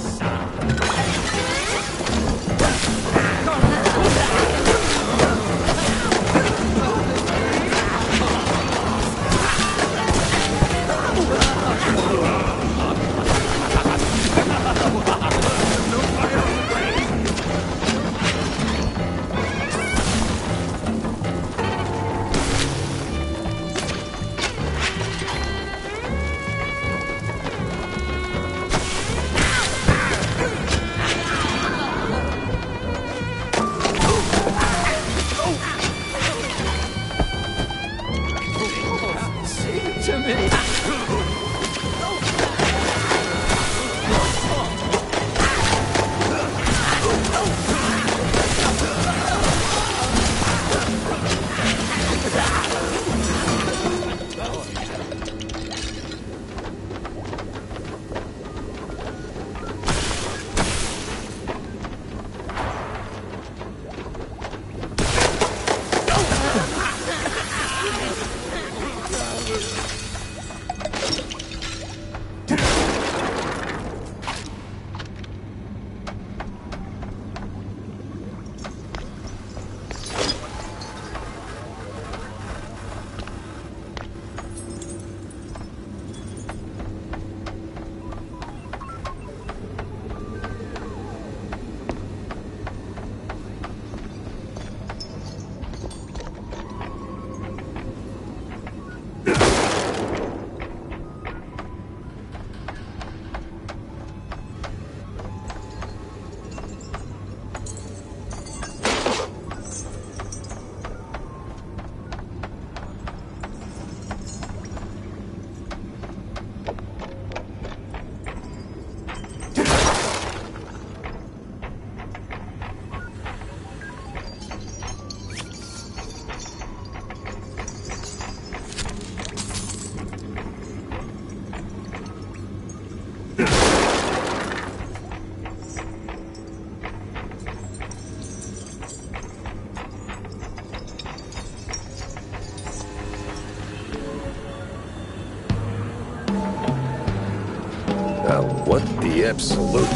Now, what the absolute...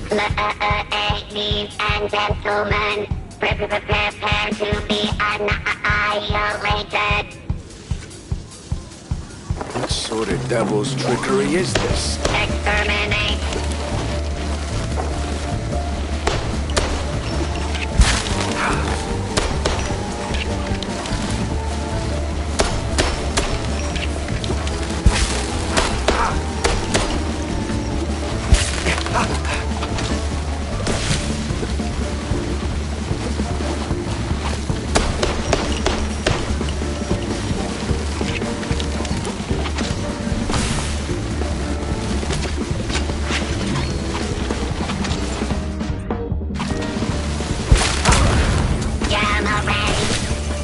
Ladies and gentlemen, prepare to be annihilated. What sort of devil's trickery is this? Exterminate.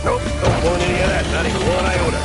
Nope, don't want any of that, not even one iota.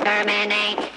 Exterminate.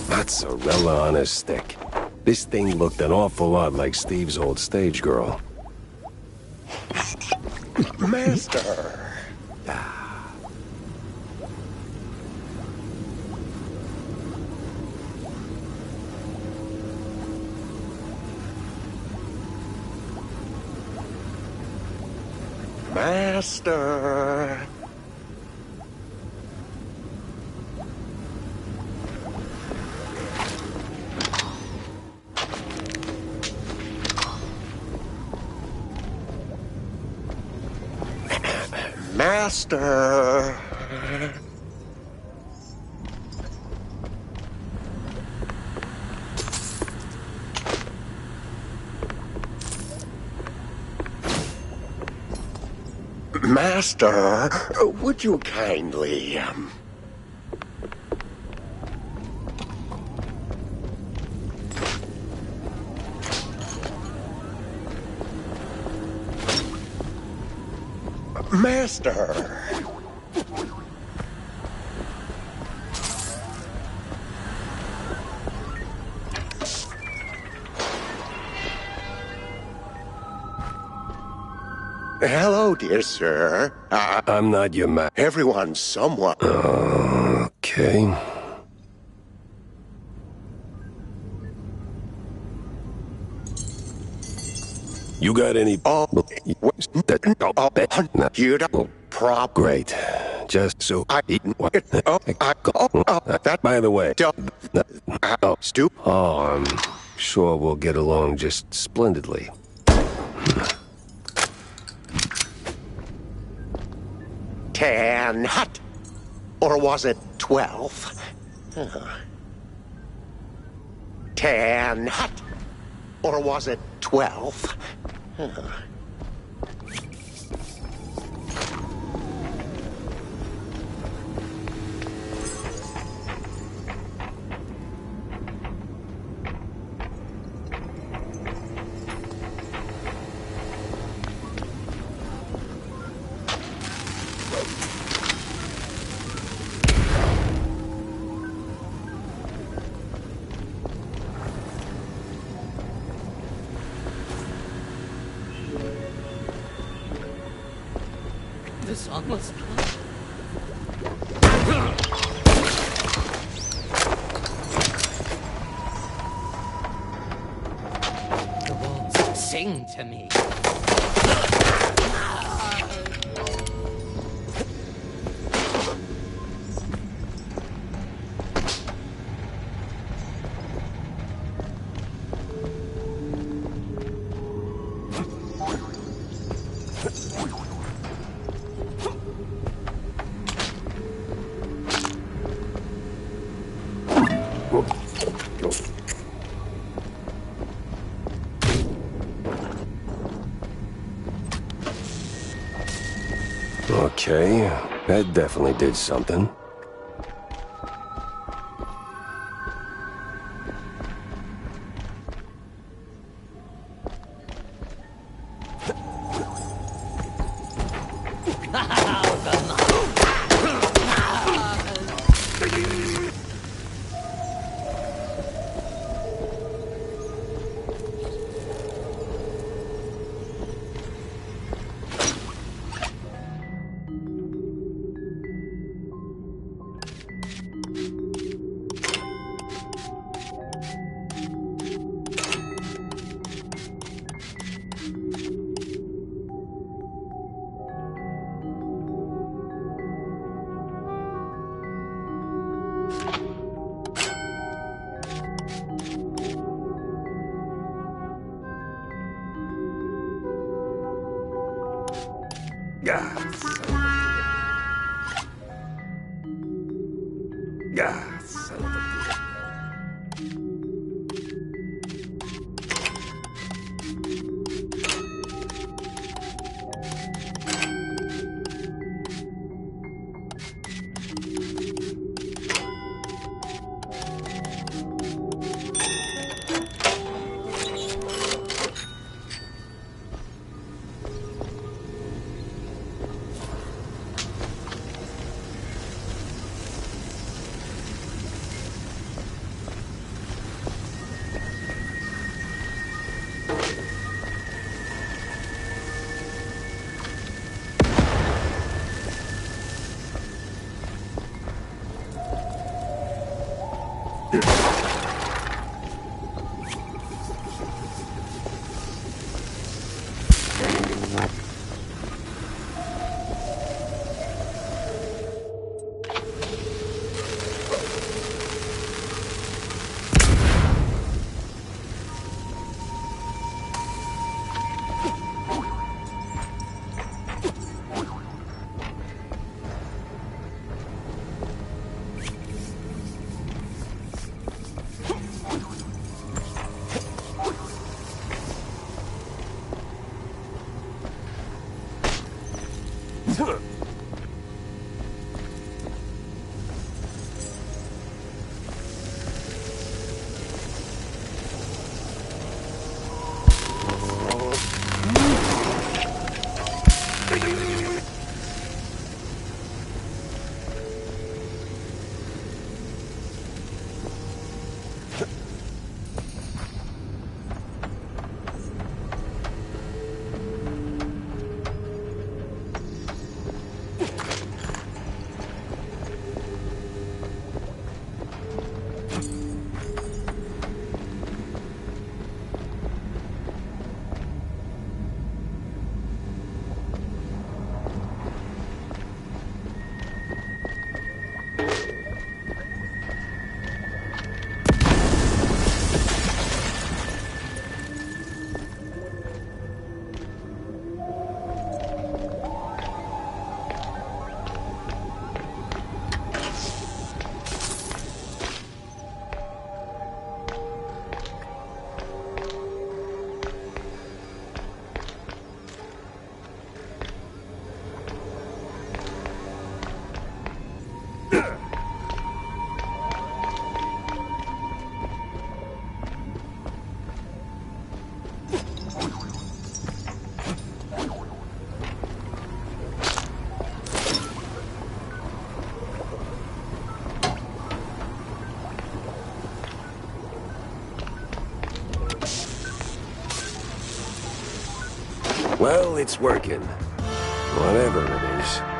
Mozzarella on a stick. This thing looked an awful lot like Steve's old stage girl. Master. Master. Master. Master, would you kindly, Master. Hello, dear sir. I'm not your man. Everyone's somewhat. Okay. You got any? You don't prop. Great. Just so I eat. That. By the way. Stoop. Oh, I'm sure we'll get along just splendidly. 10 hot. Or was it 12? 10 hot. Or was it 12? was almost... The wolves sing to me. Okay, that definitely did something. Well, it's working. Whatever it is.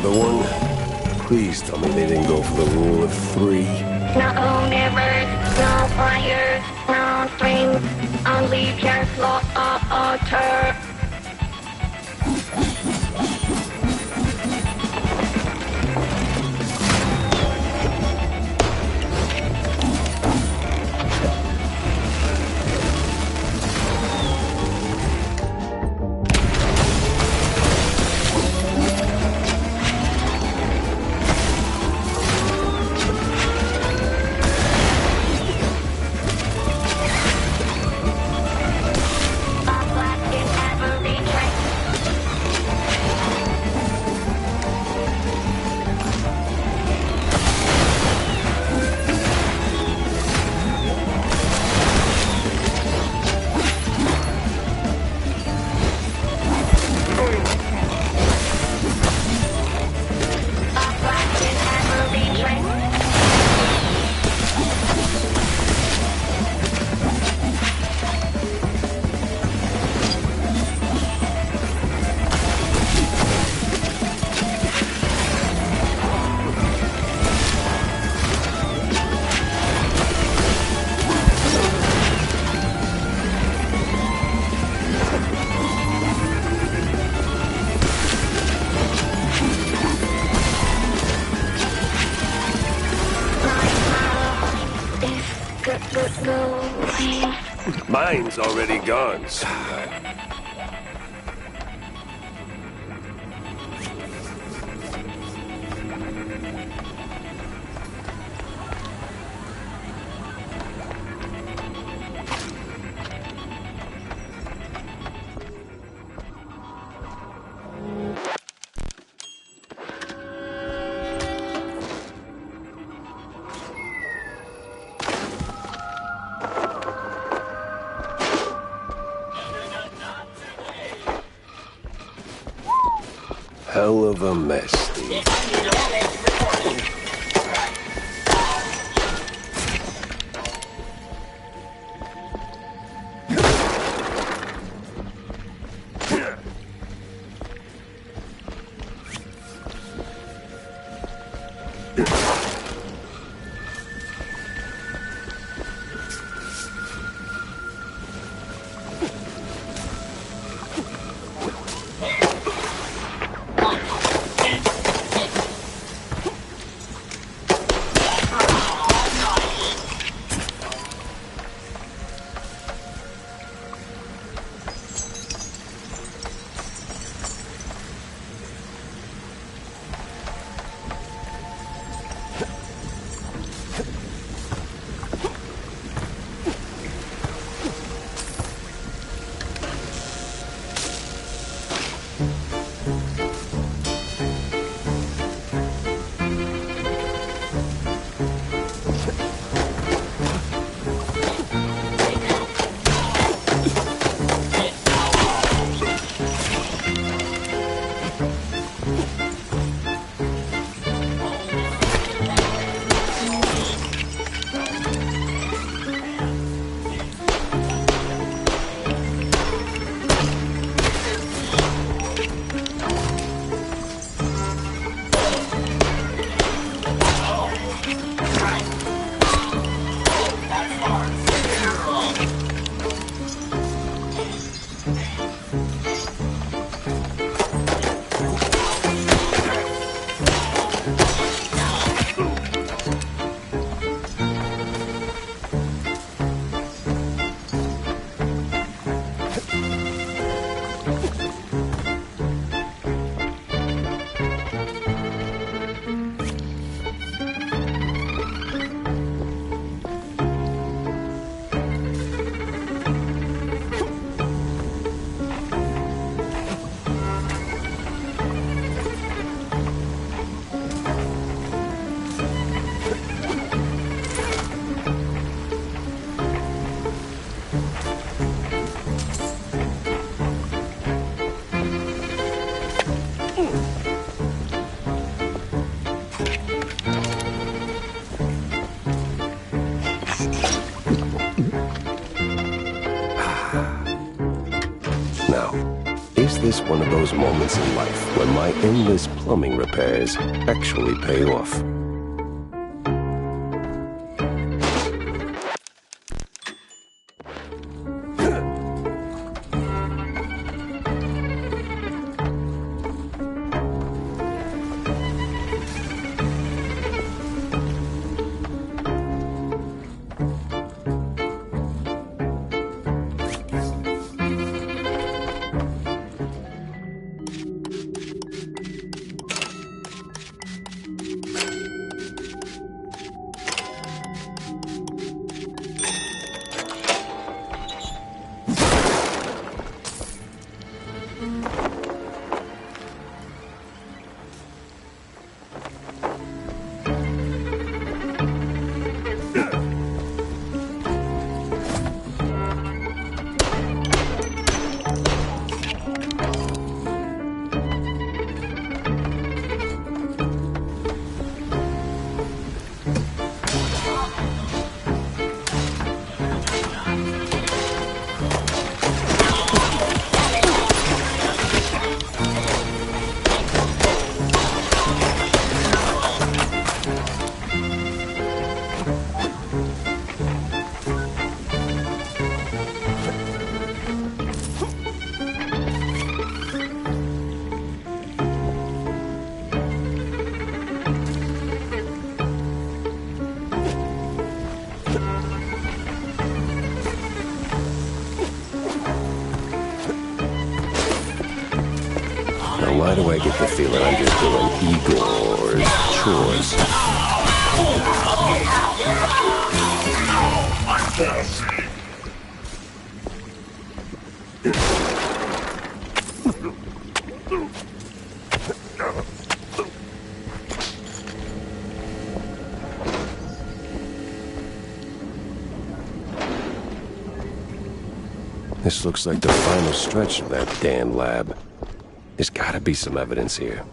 another one? Please tell me they didn't go for the rule of 3. No mirrors, no fires, no strings, only pure slaughter. Mine's already gone, sweetheart. Hell of a mess, Steve. this one of those moments in life when my endless plumbing repairs actually pay off. Why do I get the feeling I'm just doing Igor's chores? This looks like the final stretch of that damn lab. There's gotta be some evidence here.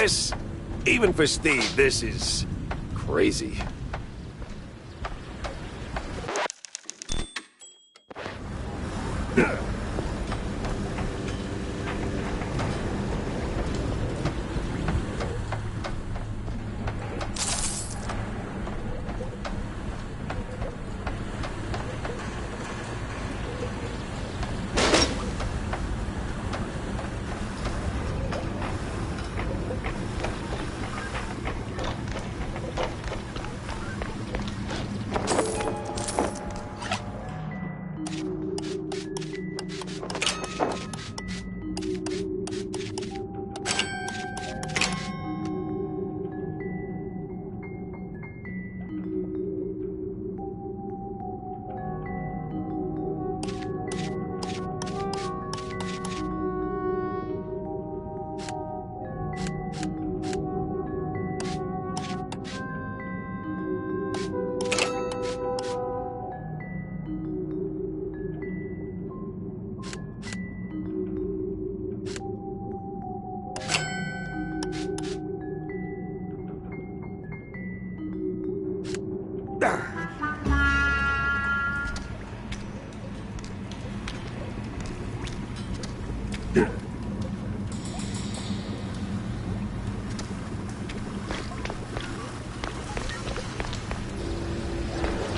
guess, even for Steve, this is crazy.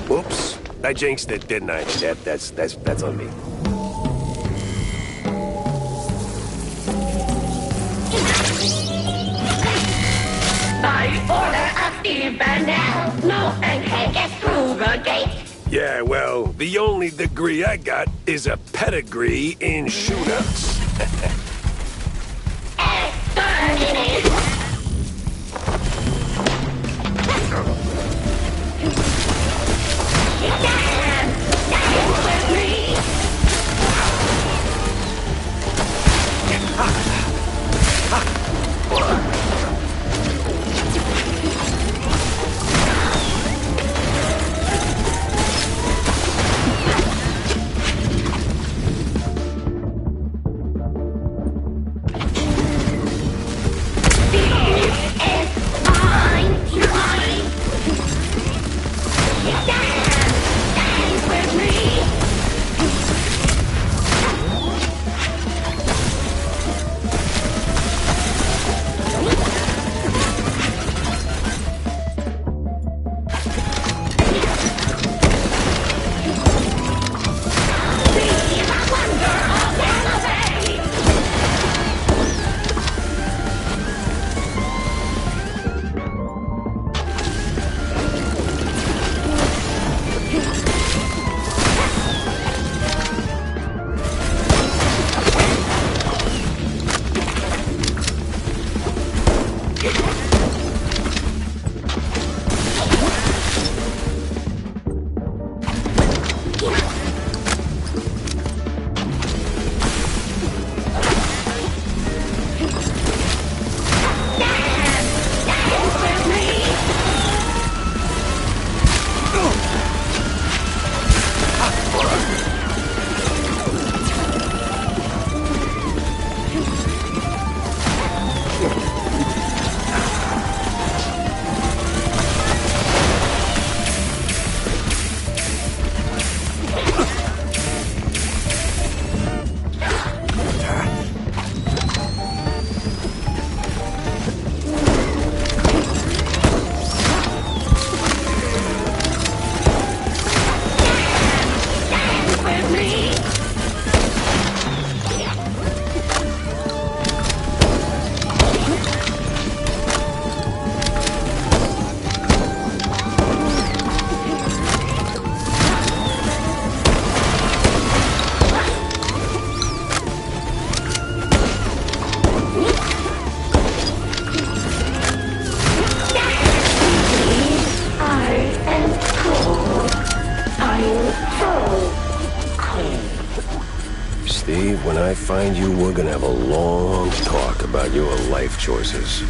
Whoops. I jinxed it, didn't I? That's on me. By order of Steve Burnell, no one can get through the gate. Yeah, well, the only degree I got is a pedigree in shootouts. Exterminate! Steve, when I find you, we're gonna have a long talk about your life choices.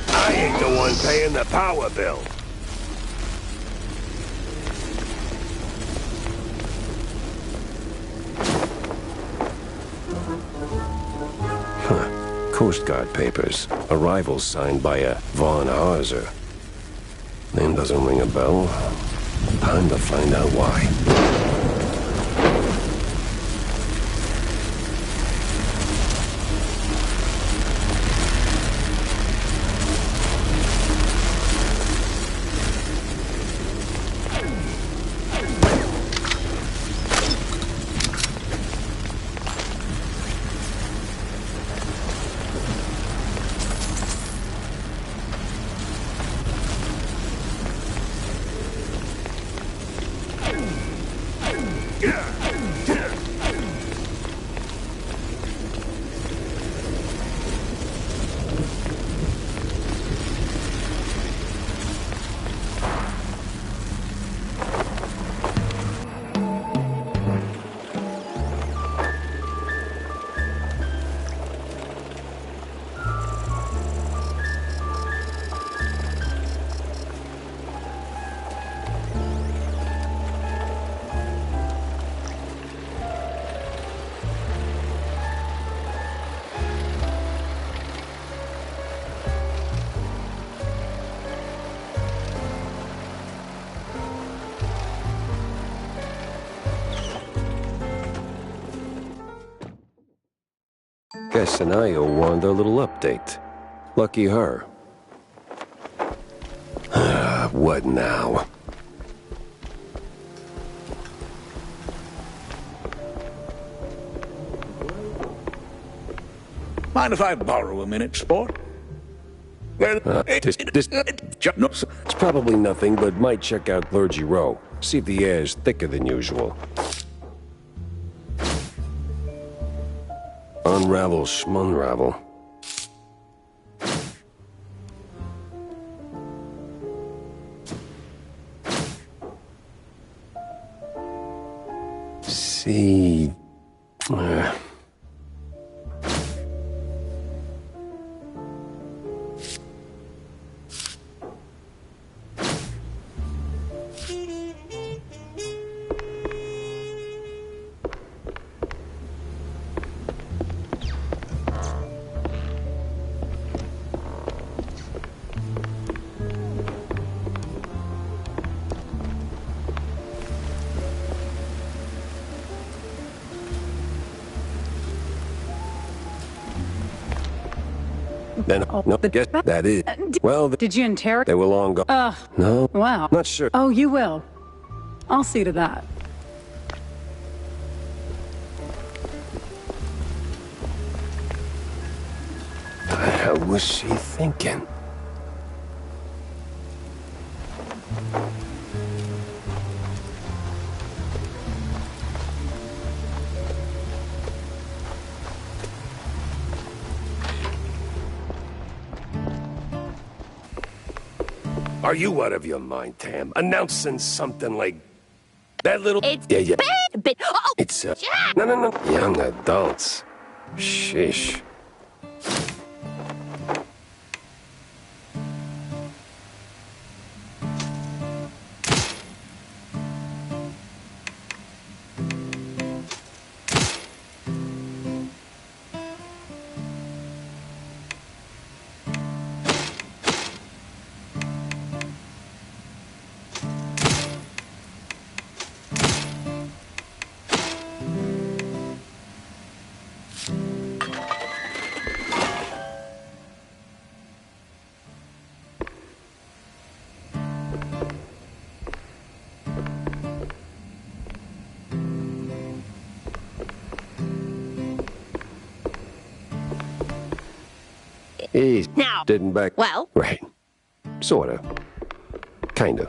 I paying the power bill. Coast Guard papers. Arrival signed by a Von Harzer. Name doesn't ring a bell. Time to find out why. Guess Anaya wanted a little update. Lucky her. What now? Mind if I borrow a minute, sport? It's probably nothing, but might check out Clergy Row. See if the air is thicker than usual. Unravel schmunravel. See... Then, no, guess that is. Well, did you interrogate? They were long gone. No. Wow. Not sure. Oh, you will. I'll see to that. The hell was she thinking? Are you out of your mind, Tam? Announcing something like that little... It's yeah. bit. Oh, It's, no. Young adults. Sheesh. He now. Didn't back... Well? Right. Sorta. Kinda.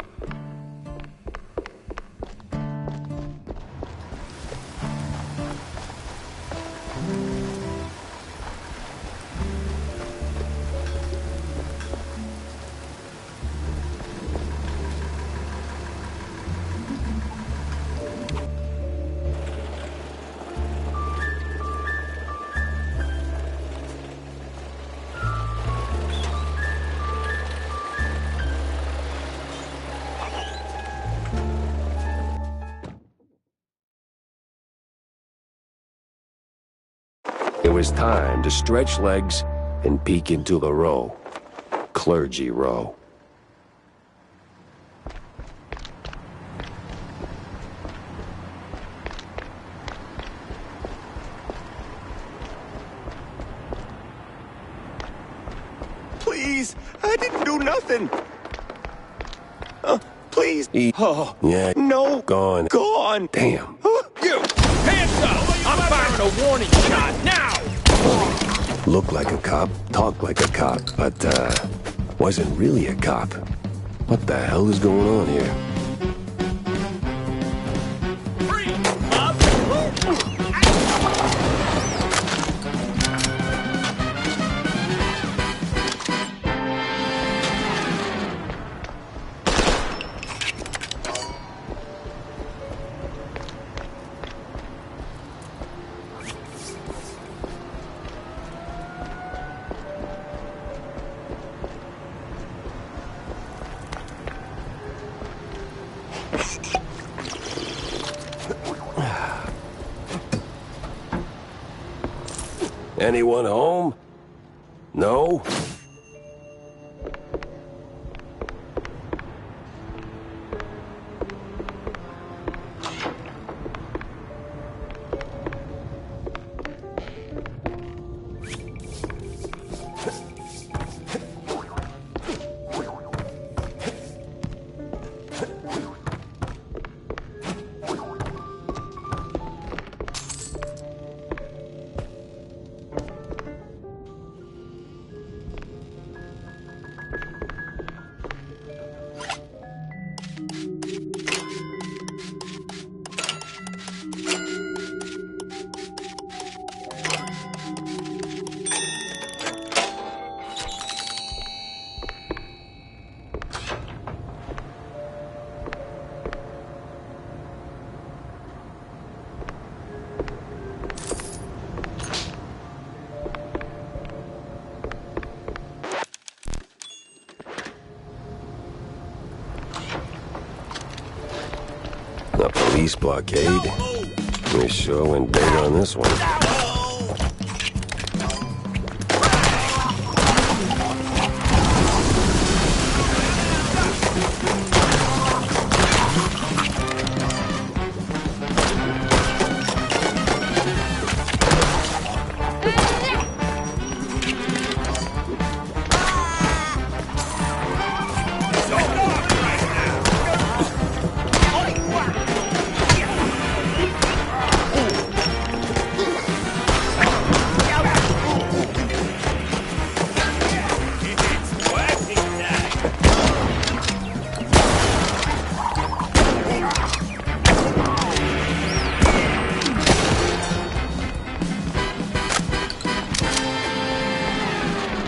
was time to stretch legs and peek into the row. Clergy row. Please, I didn't do nothing. Please. Oh, yeah. No. Gone. Gone. Damn. You! Hands up! I'm firing a warning shot now! Looked like a cop, talked like a cop, but, wasn't really a cop. What the hell is going on here? Anyone home? No? A police blockade? We sure went big on this one.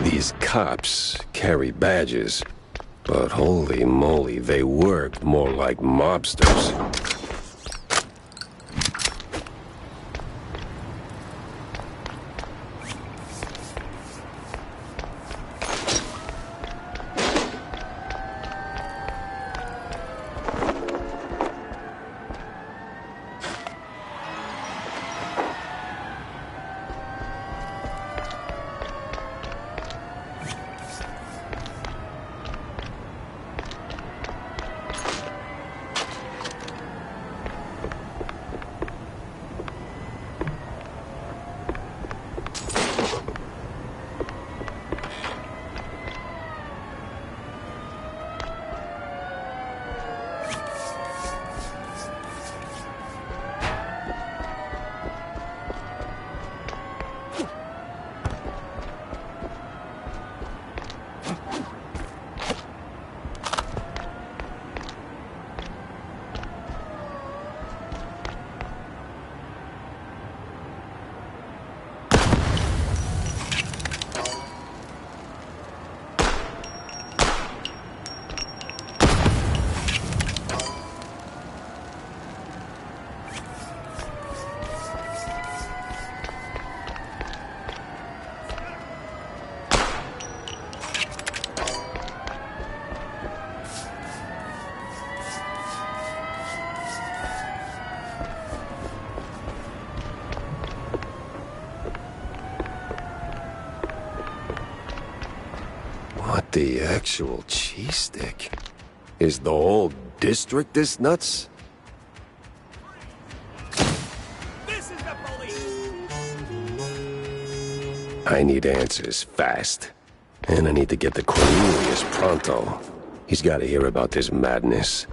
These cops carry badges, but holy moly, they work more like mobsters. The actual cheese stick? Is the whole district this nuts? This is the police! I need answers fast. And I need to get to Cornelius pronto. He's got to hear about this madness.